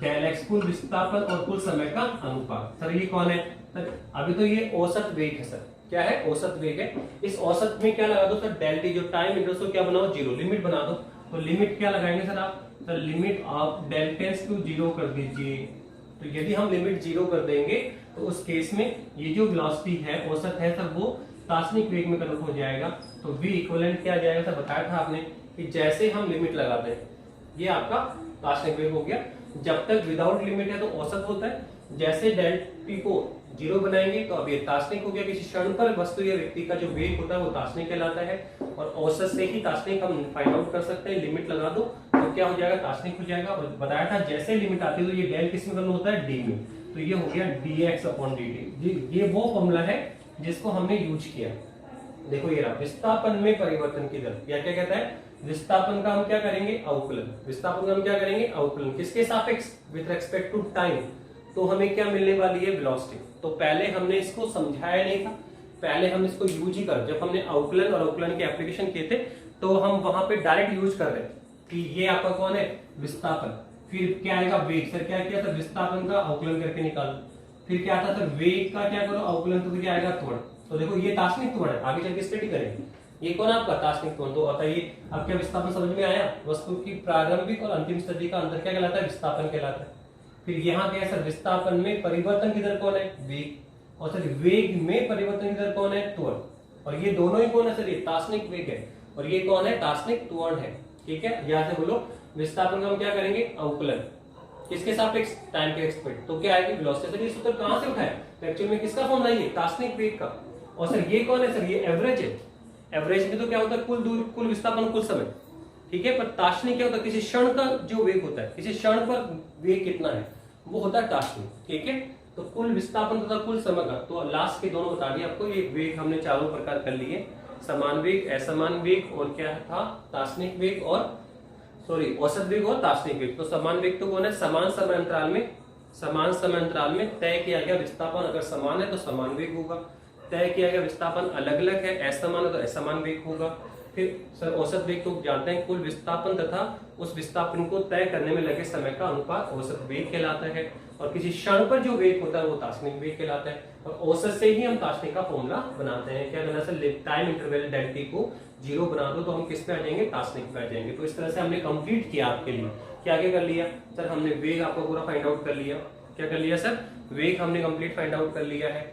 डेल एक्स कुल विस्थापन और कुल समय का अनुपात। सर ये कौन है? सर अभी तो ये औसत वेग है। सर क्या है? औसत वेग है। इस औसत में क्या लगा दो सर? Del t. जो टाइम इंटरवल को क्या बनाओ? जीरो। लिमिट बना दो। तो लिमिट क्या लगाएंगे सर आप? सर लिमिट आप डेल टेंस टू जीरो कर दीजिए। तो यदि हम लिमिट जीरो कर देंगे तो उस केस में ये जो वेलोसिटी है औसत है सर वो तात्क्षणिक वेग में कन्वर्ट हो जाएगा। तो v इक्विवेलेंट क्या आ जाएगा सर? बताया था आपने कि जैसे हम लिमिट लगाते हैं ये आपका तात्क्षणिक वेग हो गया। जब तक विदाउट लिमिट है तो औसत होता है। जैसे डेल टी को जीरो बनाएंगे तो अब ये तात्क्षणिक हो गया। किसी क्षण पर वस्तु या व्यक्ति का जो वेग होता है वो तात्क्षणिक कहलाता है। और औसत से ही तात्क्षणिक हम फाइंड आउट कर सकते हैं। लिमिट लगा दो तो क्या हो जाएगा? तात्क्षणिक हो जाएगा। और बताया था जैसे लिमिट आती है तो ये डेल किस में कन्वर्ट होता है? डी में। तो ये हो गया dx अपॉन dt। ये वो फॉर्मूला है जिसको हमने यूज किया। देखो ये रहा विस्थापन में परिवर्तन की दर। क्या क्या कहता है? विस्थापन का हम क्या करेंगे? अवकलन। विस्थापन का हम क्या करेंगे? अवकलन। किसके सापेक्ष? With respect to time. तो हमें क्या मिलने वाली है? वेलोसिटी। तो पहले हमने इसको समझाया नहीं था, पहले हम इसको यूज ही कर, जब हमने अवकलन और अवकलन के एप्लीकेशन किए थे तो हम वहां पे डायरेक्ट यूज कर रहे थे कि ये आपका कौन है? विस्थापन। फिर क्या आएगा? वेग। सर क्या किया था? विस्थापन का अवकलन करके निकालो। फिर क्या आता? सर वेग का क्या करो? अवकलन। तो क्या आएगा? त्वरण। तो देखो ये तात्क्षणिक त्वरण है। आगे चल के स्टडी करेंगे। ये कौन है आपका? तात्क्षणिक त्वरण। तो बताइए अब क्या विस्थापन समझ में आया? वस्तु की प्रारंभिक और अंतिम स्थिति का अंतर क्या कहलाता है? विस्थापन कहलाता है। फिर यहाँ क्या है सर? विस्थापन में परिवर्तन की दर कौन है? वेग। और सर वेग में परिवर्तन की दर कौन है? त्वरण। और ये दोनों ही कौन है सर? ये तात्क्षणिक वेग है और ये कौन है? तात्क्षणिक त्वरण है। ठीक है, यहां से बोलो विस्थापन का हम क्या करेंगे? अवकलन। किसके सापेक्ष? टाइम के रिस्पेक्ट। तो क्या आएगी? वेलोसिटी। सर ये सूत्र कहां से उठाया? तो एक्चुअली में किसका फॉर्मूला है? तात्क्षणिक वेग का। और सर ये कौन है? सर ये एवरेज है। एवरेज में तो क्या होता है? कुल दूरी, कुल विस्थापन, कुल समय। ठीक है, पर तात्क्षणिक क्या होता है? किसी क्षण का जो वेग होता है, किसी क्षण पर वेग कितना है वो होता है तात्क्षणिक। ठीक है, तो कुल विस्थापन तथा कुल समय का तो लास्ट के दोनों बता दिए आपको। ये वेग हमने चारों प्रकार कर लिए, समान वेग, असमान वेग और क्या था? तात्क्षणिक वेग और औसत वेग और तात्क्षणिक वेग। तो समान वेग तो कौन है? समान समय अंतराल में तय किया गया विस्थापन अगर समान है तो समान वेग होगा। तय किया गया विस्थापन अलग अलग है, असमान है तो असमान वेग होगा। फिर सर औसत वेग तो जानते हैं, कुल विस्थापन तथा उस विस्थापन को तय करने में लगे समय का अनुपात औसत वेग कहलाता है। और किसी क्षण पर जो वेग होता है वो तात्क्षणिक वेग कहलाता है। और औसत से ही हम तात्क्षणिक का फॉर्मूला बनाते हैं। क्या करना sir? Time interval del t को जीरो बना दो तो हम किस पे आ जाएंगे? तात्क्षणिक पे आ जाएंगे। तो इस तरह से हमने कंप्लीट किया आपके लिए। क्या क्या कर लिया सर? हमने वेग आपको पूरा फाइंड आउट कर लिया। क्या कर लिया सर? वेग हमने कंप्लीट फाइंड आउट कर लिया है।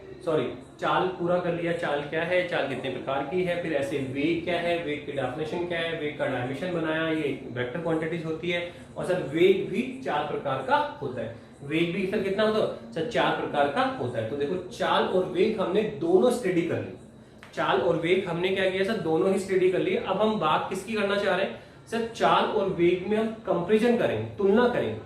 चाल पूरा कर लिया। चाल क्या है? चाल कितने प्रकार की है। फिर ऐसे वेग क्या है? वेग की डेफिनेशन क्या है? वेग का डायमेंशन बनाया, ये वेक्टर क्वांटिटीज होती है। और सर वेग भी 4 प्रकार का होता है। वेग भी सर कितना होता है? सर 4 प्रकार का होता है। तो देखो चाल और वेग हमने दोनों स्टडी कर ली। चाल और वेग हमने क्या किया सर? दोनों ही स्टडी कर लिए। अब हम बात किसकी करना चाह रहे हैं सर? चाल और वेग में हम कंपेरिजन करेंगे, तुलना करेंगे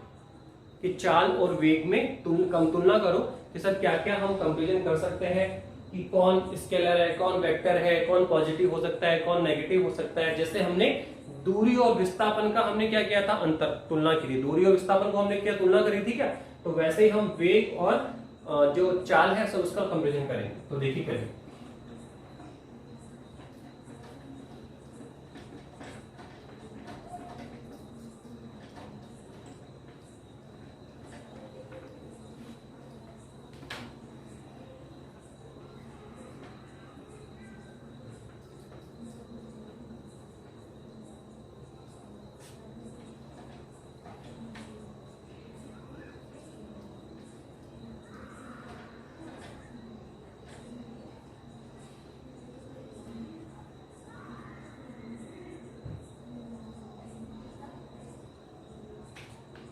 कि चाल और वेग में तुलना करो कि सर क्या क्या हम कंपेरिजन कर सकते हैं कि कौन स्केलर है, कौन वेक्टर है, कौन पॉजिटिव हो सकता है, कौन नेगेटिव हो सकता है। जैसे हमने दूरी और विस्थापन का हमने क्या किया था? अंतर तुलना की थी। दूरी और विस्थापन को हमने क्या तुलना करी थी क्या? तो वैसे ही हम वेग और जो चाल है सब उसका कंपेरिजन करेंगे। तो देखिए करें।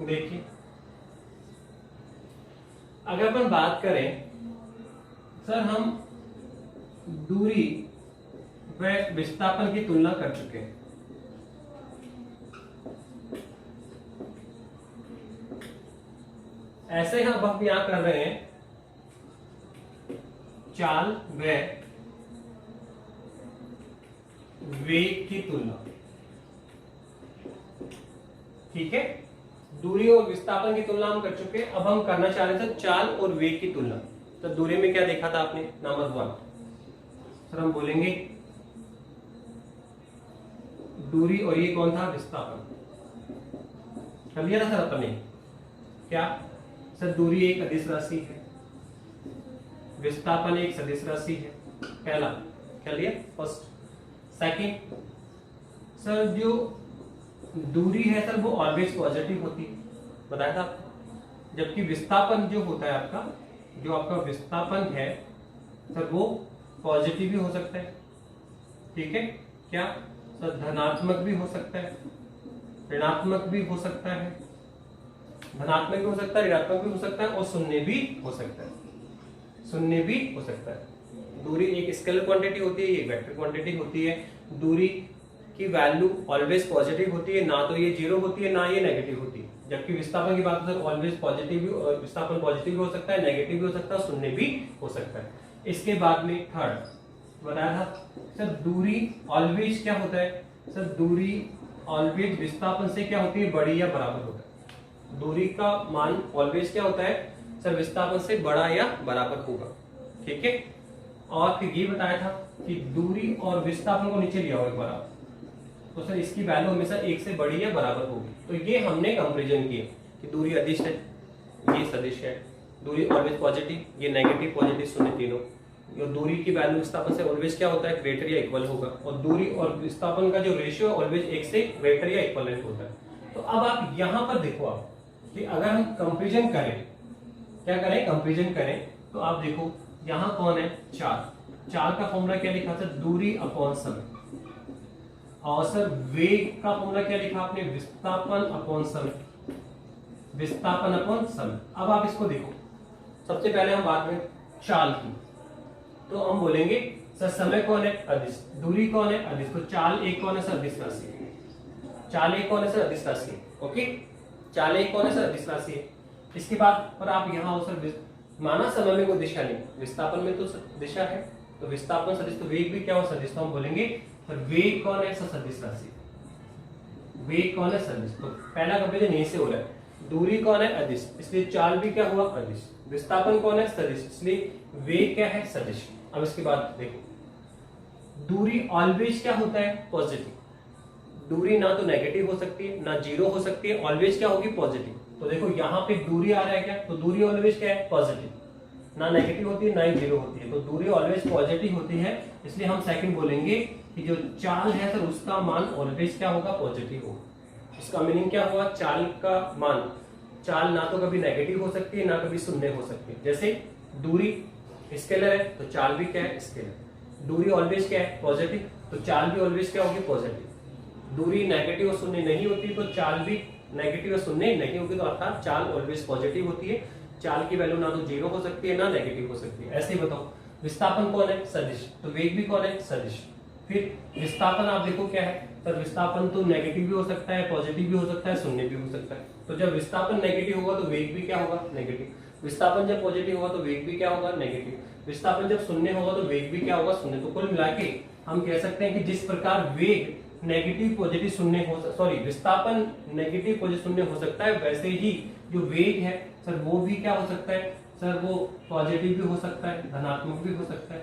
देखिए अगर अपन बात करें सर, हम दूरी व विस्थापन की तुलना कर चुके हैं। ऐसे हम अब यहां कर रहे हैं चाल व वेग की तुलना। ठीक है, दूरी और विस्थापन की तुलना हम कर चुके हैं। अब हम करना चाह रहे थे चाल और वेग की तुलना। तो दूरी में क्या देखा था आपने? नंबर 1 सर हम बोलेंगे दूरी, और ये कौन था? विस्थापन। कर लिया था सर अपन ने। क्या सर? दूरी एक अदिश राशि है, विस्थापन एक सदिश राशि है। पहला क्या लिया? फर्स्ट। सेकंड सर, जो दूरी है सर वो ऑलवेज पॉजिटिव होती है, बताया था आपको। जबकि विस्थापन जो होता है आपका, जो आपका विस्थापन है सर वो पॉजिटिव भी हो सकता है। ठीक है, क्या सर? धनात्मक भी हो सकता है, ऋणात्मक भी हो सकता है, धनात्मक भी हो सकता है, ऋणात्मक भी हो सकता है, और शून्य भी हो सकता है। शून्य भी हो सकता है। दूरी एक स्केलर क्वांटिटी होती है, ये वेक्टर क्वांटिटी होती है। दूरी की वैल्यू ऑलवेज पॉजिटिव होती है, ना तो ये जीरो होती है ना ये नेगेटिव होती है। जबकि विस्थापन की बात करें ऑलवेज पॉजिटिव भी, विस्थापन पॉजिटिव भी हो सकता है, नेगेटिव भी हो सकता है, शून्य भी हो सकता है। इसके बाद में थर्ड बताया था सर, दूरी ऑलवेज क्या होता है? सर दूरी ऑलवेज विस्थापन से क्या होती है? बड़ी या बराबर होता है। दूरी का मान ऑलवेज क्या होता है सर? विस्थापन से बड़ा या बराबर होगा। ठीक है, और फिर ये बताया था कि दूरी और विस्थापन को नीचे लिया हो एक बार आप, तो सर इसकी वैल्यू हमेशा एक से बड़ी या बराबर होगी। तो ये हमने कंपैरिजन किया कि दूरी अदिश है, ये सदिश है, दूरी ऑलवेज पॉजिटिव, ये नेगेटिव पॉजिटिव शून्य तीनों। और दूरी की वैल्यू विस्थापन से ऑलवेज क्या होता है? ग्रेटर या इक्वल होगा। और दूरी और विस्थापन का जो रेशियो ऑलवेज एक से ग्रेटर या इक्वलेंट होता है। तो अब आप यहां पर देखो आप कि अगर हम कंपैरिजन करें, क्या करें? कंपैरिजन करें, तो आप देखो यहां कौन है? चाल। चाल का फॉर्मूला क्या लिखा था? दूरी अपॉन समय। और सर वेग का फॉर्मूला क्या लिखा आपने? विस्थापन अपॉन समय। विस्थापन अपॉन समय। अब आप इसको देखो, सबसे पहले हम बात करें चाल की, तो हम बोलेंगे सर समय कौन है? अदिश। दूरी कौन है? अदिश। तो चाल एक कौन है सर? अदिश राशि। चाल एक कौन है सर? अदिश राशि। ओके, चाल एक कौन है सर? अदिश राशि है। इसके बाद पर आप यहाँ हो सर, माना समय में कोई दिशा नहीं, विस्थापन में तो दिशा है, तो विस्थापन सदिश, तो वेग भी क्या हो? सदिश। तो हम बोलेंगे सर वेग कौन है सर? सदिश राशि। वेग कौन है? सदिश। तो पहला कंपैरिजन यहीं से हो रहा है। दूरी कौन है? अदिश, इसलिए चाल भी क्या हुआ? अदिश। विस्थापन कौन है? सदिश, इसलिए वेग क्या है? सदिश। अब इसके बाद देखो, दूरी ऑलवेज क्या होता है? पॉजिटिव। दूरी ना तो नेगेटिव हो सकती है ना जीरो हो सकती है, ऑलवेज क्या होगी? पॉजिटिव। तो देखो यहाँ पे दूरी आ रहा है क्या? तो दूरी ऑलवेज क्या है? पॉजिटिव। ना नेगेटिव होती है ना ही जीरो होती है, तो दूरी ऑलवेज पॉजिटिव होती है। इसलिए हम सेकंड बोलेंगे कि जो चाल है सर उसका मान ऑलवेज क्या होगा? पॉजिटिव होगा। इसका मीनिंग क्या हुआ? चाल का मान, चाल ना तो कभी नेगेटिव हो सकती है ना कभी शून्य हो सकती है। जैसे दूरी स्केलर है तो चाल भी क्या है? स्केलर। दूरी ऑलवेज क्या है? पॉजिटिव, तो चाल भी ऑलवेज क्या होगी? पॉजिटिव। दूरी नेगेटिव और शून्य नहीं होती तो चाल भी नेगेटिव और शून्य नहीं होगी, तो अर्थात चाल ऑलवेज पॉजिटिव होती है। चाल की वैल्यू ना तो जीरो हो सकती है ना नेगेटिव हो सकती है। ऐसे ही बताओ, विस्थापन कौन है? सदिश। तो वेग भी कौन है? सदिश। फिर विस्थापन आप देखो क्या है सर? विस्थापन तो नेगेटिव भी हो सकता है, पॉजिटिव भी हो सकता है, शून्य भी हो सकता है। तो जब विस्थापन नेगेटिव होगा तो वेग भी क्या होगा? नेगेटिव। विस्थापन जब पॉजिटिव होगा तो वेग भी क्या होगा? नेगेटिव। विस्थापन जब शून्य होगा तो वेग भी क्या होगा? शून्य। तो कुल मिला के हम कह सकते हैं कि जिस प्रकार वेग नेगेटिव पॉजिटिव शून्य हो, सॉरी विस्थापन नेगेटिव पॉजिटिव शून्य हो सकता है, वैसे ही जो वेग है सर वो भी क्या हो सकता है सर? वो पॉजिटिव भी हो सकता है, धनात्मक भी हो सकता है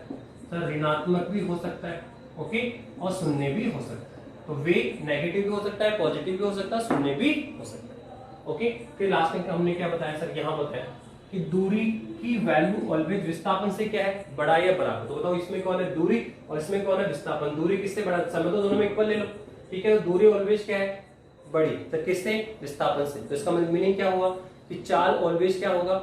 सर, ऋणात्मक भी हो सकता है, ओके, और शून्य भी हो सकता है। तो वेग नेगेटिव भी हो सकता है, पॉजिटिव भी हो सकता है, शून्य भी हो सकता है। ओके, फिर लास्ट में हमने क्या बताया सर? यहाँ बताया कि दूरी की वैल्यू ऑलवेज विस्थापन से क्या है? बड़ा या बराबर। तो बताओ इसमें कौन है? दूरी, और इसमें कौन है? विस्थापन। दूरी किससे बड़ा? समय तो दोनों में इक्वल ले लो, ठीक है। तो दूरी ऑलवेज क्या है? बड़ी। तो किससे? विस्थापन से। तो इसका मीनिंग क्या हुआ कि चाल ऑलवेज क्या होगा?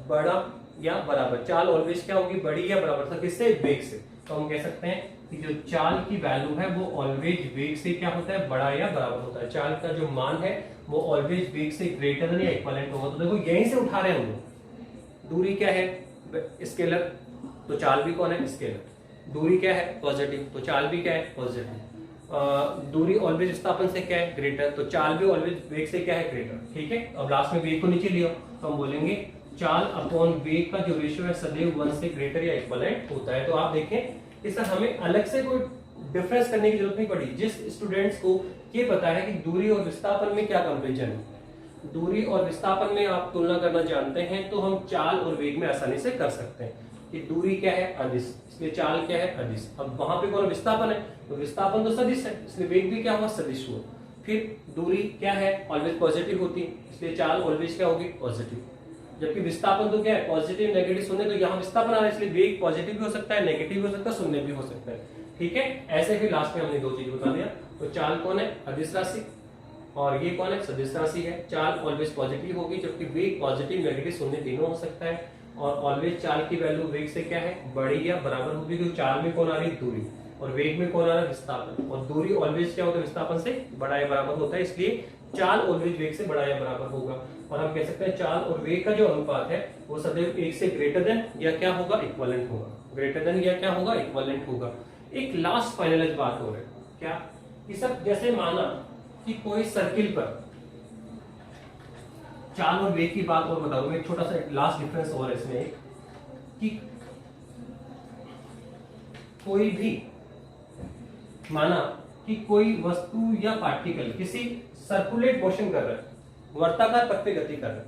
बड़ा या बराबर। चाल ऑलवेज क्या होगी? बड़ी या बराबर। तो किससे? वेग से। तो हम कह सकते हैं कि जो चाल की वैल्यू है वो ऑलवेज वेग से क्या होता है? बड़ा या बराबर होता है। चाल का जो मान है वो ऑलवेज वेग से ग्रेटर या इक्वलेंट होगा। तो देखो यहीं से उठा रहे हैं हम लोग, दूरी क्या है, स्केलर, तो चाल भी कौन है, स्केलर। दूरी क्या है, पॉजिटिव, तो चाल भी क्या है, पॉजिटिव। दूरी ऑलवेज विस्थापन से क्या है, ग्रेटर, तो चाल भी ऑलवेज वेग से क्या है, ग्रेटर। ठीक है, अब लास्ट में वेग को नीचे लियो तो हम बोलेंगे चाल अपॉन वेग का जो रेशियो है सदैव 1 से ग्रेटर या इक्विवेलेंट होता है। तो आप देखें कि सर हमें अलग से कोई डिफरेंस करने की जरूरत नहीं पड़ी। जिस स्टूडेंट्स को ये पता है कि दूरी और विस्थापन में क्या कंपेरिजन है, दूरी और विस्थापन में आप तुलना करना जानते हैं, तो हम चाल और वेग में आसानी से कर सकते हैं कि दूरी क्या है, अदिश, इसलिए चाल क्या है, अदिश। अब वहां पे कौन विस्थापन है, तो विस्थापन तो सदिश है, इसलिए वेग भी क्या हुआ, सदिश हुआ। फिर दूरी क्या है, ऑलवेज पॉजिटिव होती है, इसलिए चाल ऑलवेज क्या होगी, पॉजिटिव। जबकि विस्थापन तो क्या है, पॉजिटिव नेगेटिव शून्य, तो यहाँ विस्थापन आ रहा है, इसलिए वेग पॉजिटिव भी हो सकता है, नेगेटिव भी हो सकता है, शून्य भी हो सकता है। ठीक है, ऐसे फिर लास्ट में हमने दो चीज बता दिया। तो चाल कौन है, अदिश राशि, और ये कौन है, सदिश राशि है। चाल ऑलवेज पॉजिटिव होगी, जबकि वेग पॉजिटिव नेगेटिव शून्य तीनों हो सकता है। और ऑलवेज चाल की वैल्यू वेग से क्या है, बड़ी या बराबर होगी, क्योंकि चाल में कौन आ रही है, दूरी, और वेग में कौन आ रहा है, विस्थापन। और दूरी ऑलवेज क्या होता है, विस्थापन से बड़ा या बराबर होता है, इसलिए चाल ऑलवेज वेग से बड़ा या बराबर होगा। और हम कह सकते हैं चाल और वेग का जो अनुपात है वो सदैव 1 से ग्रेटर देन या क्या होगा, इक्विवेलेंट होगा। ग्रेटर देन या क्या होगा, इक्विवेलेंट होगा। एक लास्ट फाइनल बात हो रही है क्या, कि सब जैसे माना कि कोई सर्किल पर, चाल और वेग की बात और बता दूं, एक छोटा सा लास्ट डिफरेंस और है इसमें, कि कोई भी माना कि कोई वस्तु या पार्टिकल किसी सर्कुलेट मोशन कर रहा है, वर्ताकार पथ पे गति कर रहा है,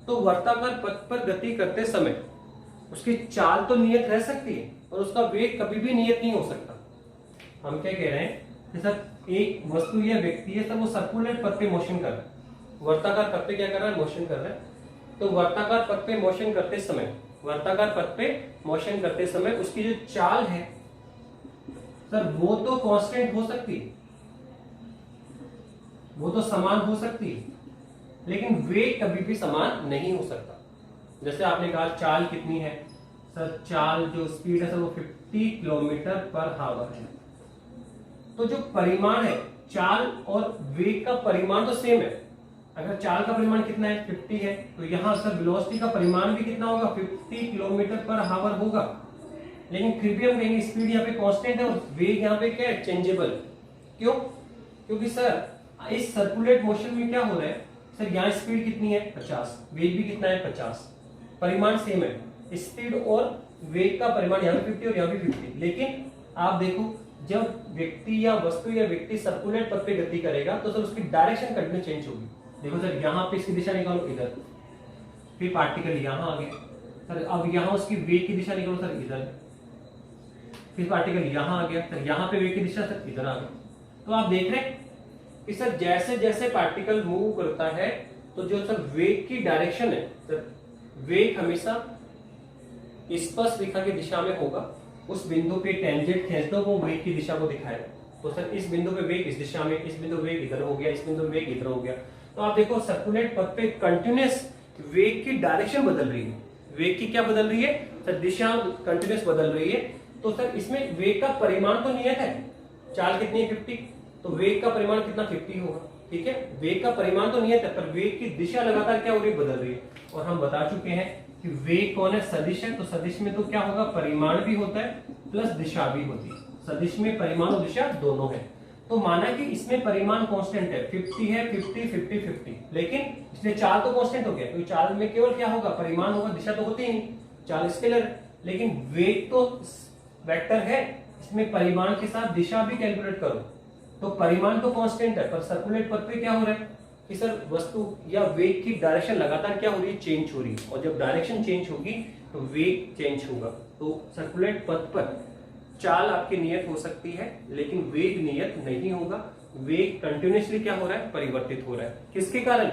तो वर्ताकार पथ पर गति करते समय उसकी चाल तो नियत रह सकती है और उसका वेग कभी भी नियत नहीं हो सकता। हम क्या कह रहे हैं कि सर एक वस्तु या व्यक्ति है, सर वो सर्कुलेट पथ पे मोशन कर रहा है, वर्ताकार पथ पे क्या कर रहा है, मोशन कर रहा है। तो वर्ताकार पथ पे मोशन करते समय, वर्ताकार पथ पे मोशन करते समय उसकी जो चाल है सर वो तो कांस्टेंट हो सकती है, वो तो समान हो सकती है, लेकिन वेग कभी भी समान नहीं हो सकता। जैसे आपने कहा चाल कितनी है सर, चाल जो स्पीड है सर वो 50 किलोमीटर पर हावर है। तो जो परिमाण है चाल और वेग का परिमाण तो सेम है। अगर चाल का परिमाण कितना है, 50 है, तो यहां सर वेलोसिटी का परिमाण भी कितना होगा, 50 किलोमीटर पर हावर होगा। लेकिन फिर भी हम कहेंगे स्पीड यहाँ पे कांस्टेंट है और वेग यहाँ पे क्या है, चेंजेबल। क्यों, क्योंकि सर इस सर्कुलेट मोशन में क्या हो रहा है सर, यहाँ स्पीड कितनी है 50, वेग भी कितना है 50, परिमाण सेम है। स्पीड और वेग का परिमाण यहाँ पे 50 और यहाँ भी 50। लेकिन आप देखो जब व्यक्ति या वस्तु या व्यक्ति सर्कुलेट पथ पे गति करेगा तो सर उसकी डायरेक्शन कंटिन्यू चेंज होगी। देखो सर यहाँ पे इसकी दिशा निकालो इधर, फिर पार्टिकल यहाँ आ गया सर, अब यहाँ उसकी वेग की दिशा निकालो सर इधर, फिर पार्टिकल यहाँ आ गया सर, यहाँ पे वेग की दिशा सर इधर आ गया। तो आप देख रहे हैं कि सर जैसे जैसे पार्टिकल मूव करता है तो जो सर वेग की डायरेक्शन है सर, वेग हमेशा स्पर्श रेखा की दिशा में होगा। उस बिंदु पे टेंजेंट खींच दो, वो वेग की दिशा को दिखाएगा। तो सर इस बिंदु पे वेग इस दिशा में, इस बिंदु वेग इधर हो गया, इस बिंदु वेग इधर हो गया। तो आप देखो सर्कुलेट पथ पे कंटिन्यूअस वेग की डायरेक्शन बदल रही है। वेग की क्या बदल रही है सर, दिशा कंटिन्यूअस बदल रही है। तो सर इसमें वेग का परिमाण तो नियत है, चाल कितनी है 50, तो वेग का परिमाण कितना 50 होगा। ठीक है, वेग का परिमाण तो नियत है, पर वेग की दिशा लगातार क्या हो रही है, बदल रही है। और हम बता चुके हैं कि वेग कौन है, सदिश है। तो सदिश में तो क्या होगा, परिमाण भी होता है प्लस दिशा भी होती है। सदिश में परिमाण और दिशा दोनों है। तो माना कि इसमें परिमाण कांस्टेंट है, 50 है, 50 50 50, लेकिन इसलिए चाल तो कांस्टेंट हो गया, क्योंकि चाल में केवल क्या होगा, परिमाण होगा, दिशा तो होती ही नहीं, चाल स्केलर है। लेकिन वेग तो वेक्टर है, इसमें परिमाण के साथ दिशा भी कैलकुलेट करो तो परिमाण तो कांस्टेंट है, पर सर्कुलेट पथ पे क्या हो रहा है कि सर वस्तु या वेग की डायरेक्शन लगातार क्या हो रही है, चेंज हो रही है। और जब डायरेक्शन चेंज होगी तो वेग चेंज होगा। तो सर्कुलेट पथ पर चाल आपकी नियत हो सकती है, लेकिन वेग नियत नहीं होगा। वेग कंटिन्यूअसली क्या हो रहा है, परिवर्तित हो रहा है। किसके कारण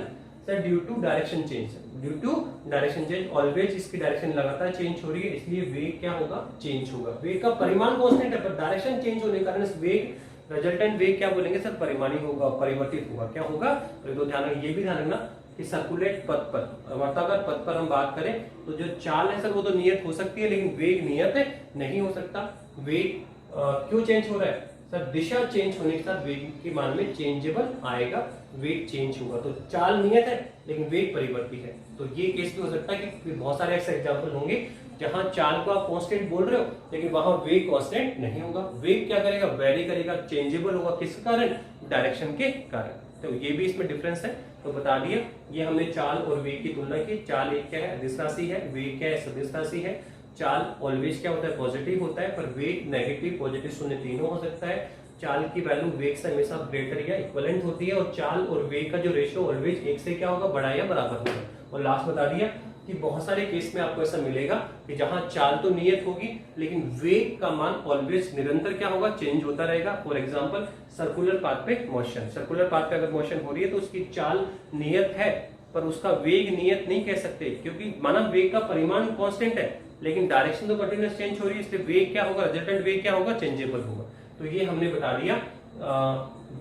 sir, due to direction change. Due to direction change, always इसकी डायरेक्शन लगातार चेंज हो रही है, इसलिए वेग क्या होगा, चेंज होगा। वेग का परिमाण कांस्टेंट है, पर डायरेक्शन चेंज होने के कारण इस वेग रिजल्टेंट वेग क्या बोलेंगे सर, परिमाणी होगा, परिवर्तित होगा। क्या होगा, तो ध्यान ये भी ध्यान रखना कि सर्कुलेट पथ पर, वर्ताकार पथ पर हम बात करें तो जो चाल है सर वो तो नियत हो सकती है, लेकिन वेग नियत नहीं हो सकता। वेग क्यों चेंज हो रहा है, सर दिशा चेंज होने के साथ वेग के मान में चेंजेबल आएगा, वेग चेंज होगा। तो चाल नियत है लेकिन वेग परिवर्ती है। तो ये केस भी हो सकता है कि बहुत सारे ऐसे एग्जांपल होंगे जहां चाल को आप कांस्टेंट बोल रहे हो लेकिन वहां वेग कांस्टेंट नहीं होगा। वेग क्या करेगा, वेरी करेगा, चेंजेबल होगा। किस कारण, डायरेक्शन के कारण। तो ये भी इसमें डिफरेंस है। तो बता दिया, ये हमने चाल और वेग की तुलना की। चाल एक क्या है, अदिश राशि है, वेग क्या है, सदिश राशि है। चाल ऑलवेज क्या होता है, पॉजिटिव होता है, पर वेग नेगेटिव, पॉजिटिव, शून्य तीनों हो सकता है। चाल की वैल्यू वेग से हमेशा ग्रेटर या इक्विवेलेंट होती है, और चाल और वेग का जो रेशियो ऑलवेज एक से क्या होगा, बड़ा या बराबर होगा। और लास्ट बता दिया कि बहुत सारे केस में आपको ऐसा मिलेगा कि जहां चाल तो नियत होगी लेकिन वेग का मान ऑलवेज निरंतर क्या होगा, चेंज होता रहेगा। फॉर एग्जांपल सर्कुलर पाथ पे मोशन, सर्कुलर पाथ पे अगर मोशन हो रही है तो उसकी चाल नियत है पर उसका वेग नियत नहीं कह सकते, क्योंकि माना वेग का परिमाण कांस्टेंट है लेकिन डायरेक्शन तो कंटीन्यूअस चेंज हो रही है, इसलिए वेग क्या होगा, रिजल्टेंट वेग क्या होगा, चेंजेबल होगा। तो ये हमने बता दिया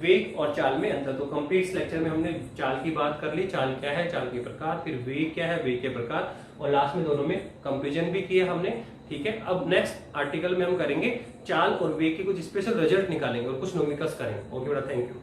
वेग और चाल में अंतर। तो कंप्लीट इस लेक्चर में हमने चाल की बात कर ली, चाल क्या है, चाल के प्रकार, फिर वेग क्या है, वेग के प्रकार, और लास्ट में दोनों में कंपैरिजन भी किया हमने। ठीक है, अब नेक्स्ट आर्टिकल में हम करेंगे चाल और वेग के कुछ स्पेशल रिजल्ट निकालेंगे और कुछ न्यूमेरिकल्स करेंगे। ओके बेटा, थैंक यू।